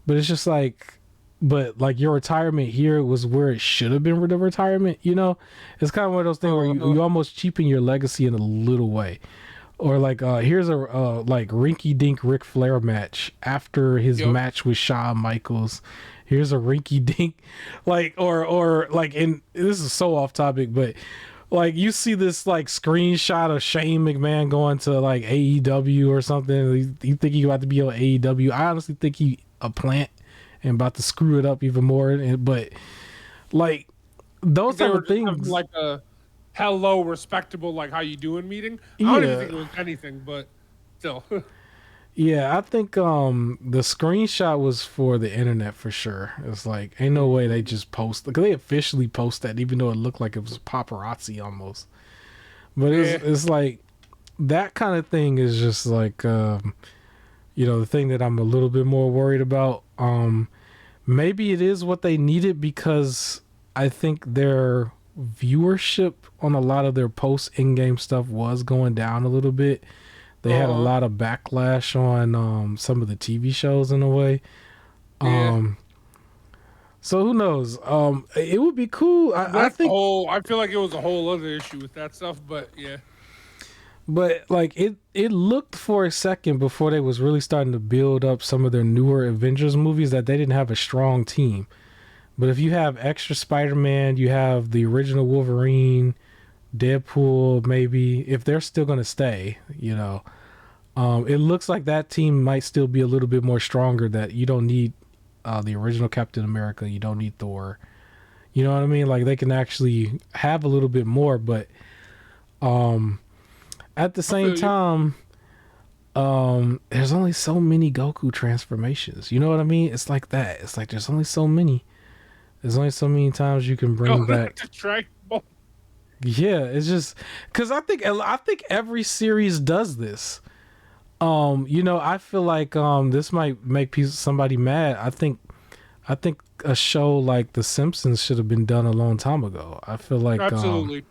But it's just like, but like your retirement here was where it should have been the retirement, It's kind of one of those things where you almost cheapen your legacy in a little way. Or like here's a like rinky dink Ric Flair match after his match with Shawn Michaels. Here's a rinky dink like or like, and this is so off topic, but like you see this like screenshot of Shane McMahon going to like AEW or something. You think he about to be on AEW? I honestly think he a plant and about to screw it up even more. But like those type of things, like a hello, respectable, like how you doing meeting. I don't even think it was anything, but still. Yeah, I think the screenshot was for the internet for sure. It's like ain't no way they just post, because they officially post that, even though it looked like it was paparazzi almost. But it's like that kind of thing is just like the thing that I'm a little bit more worried about. Maybe it is what they needed, because I think their viewership on a lot of their post in-game stuff was going down a little bit. They had a lot of backlash on some of the TV shows in a way. So who knows? It would be cool. I think I feel like it was a whole other issue with that stuff, but yeah. But like it looked for a second before they was really starting to build up some of their newer Avengers movies that they didn't have a strong team. But if you have extra Spider-Man, you have the original Wolverine, Deadpool, maybe, if they're still going to stay, it looks like that team might still be a little bit more stronger, that you don't need the original Captain America, you don't need Thor. You know what I mean? Like they can actually have a little bit more, but at the same time, there's only so many Goku transformations. You know what I mean? It's like that. It's like there's only so many. There's only so many times you can bring back. Yeah, it's just because I think every series does this. I feel like this might make somebody mad. I think a show like The Simpsons should have been done a long time ago. I feel like Absolutely.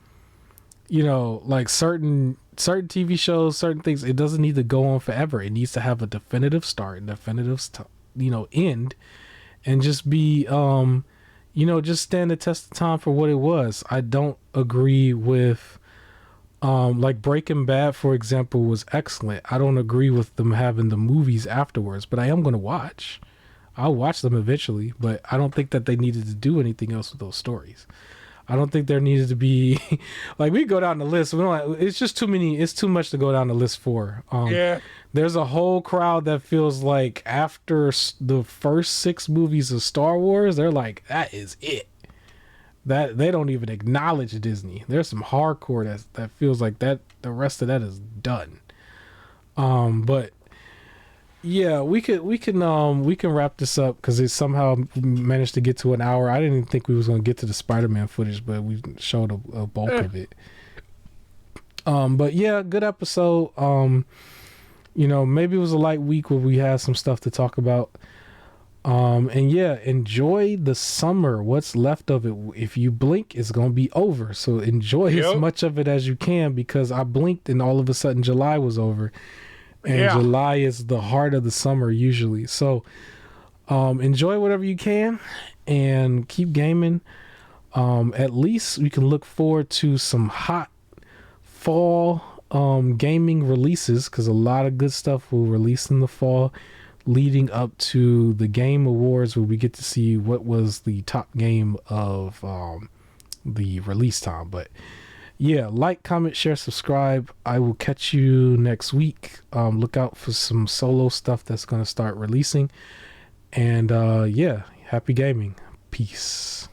like certain TV shows, certain things, it doesn't need to go on forever. It needs to have a definitive start and definitive end, and just be just stand the test of time for what it was. I don't agree with like Breaking Bad, for example, was excellent. I don't agree with them having the movies afterwards, but I am going to watch. I'll watch them eventually, but I don't think that they needed to do anything else with those stories. I don't think there needed to be like we go down the list. We don't. It's just too many. It's too much to go down the list for. Yeah. There's a whole crowd that feels like after the first 6 movies of Star Wars, they're like, that is it. That they don't even acknowledge Disney. There's some hardcore that feels like that. The rest of that is done. But yeah, we can wrap this up because it somehow managed to get to an hour. I didn't even think we was gonna get to the Spider-Man footage, but we showed a bulk of it. But yeah, good episode. Maybe it was a light week where we had some stuff to talk about. And yeah, enjoy the summer. What's left of it. If you blink, it's gonna be over. So enjoy as much of it as you can, because I blinked and all of a sudden July was over. And July is the heart of the summer usually. So enjoy whatever you can and keep gaming. At least we can look forward to some hot fall gaming releases, because a lot of good stuff will release in the fall, leading up to the Game Awards, where we get to see what was the top game of the release time. But yeah, like, comment, share, subscribe. I will catch you next week. Look out for some solo stuff that's going to start releasing. And yeah, happy gaming. Peace.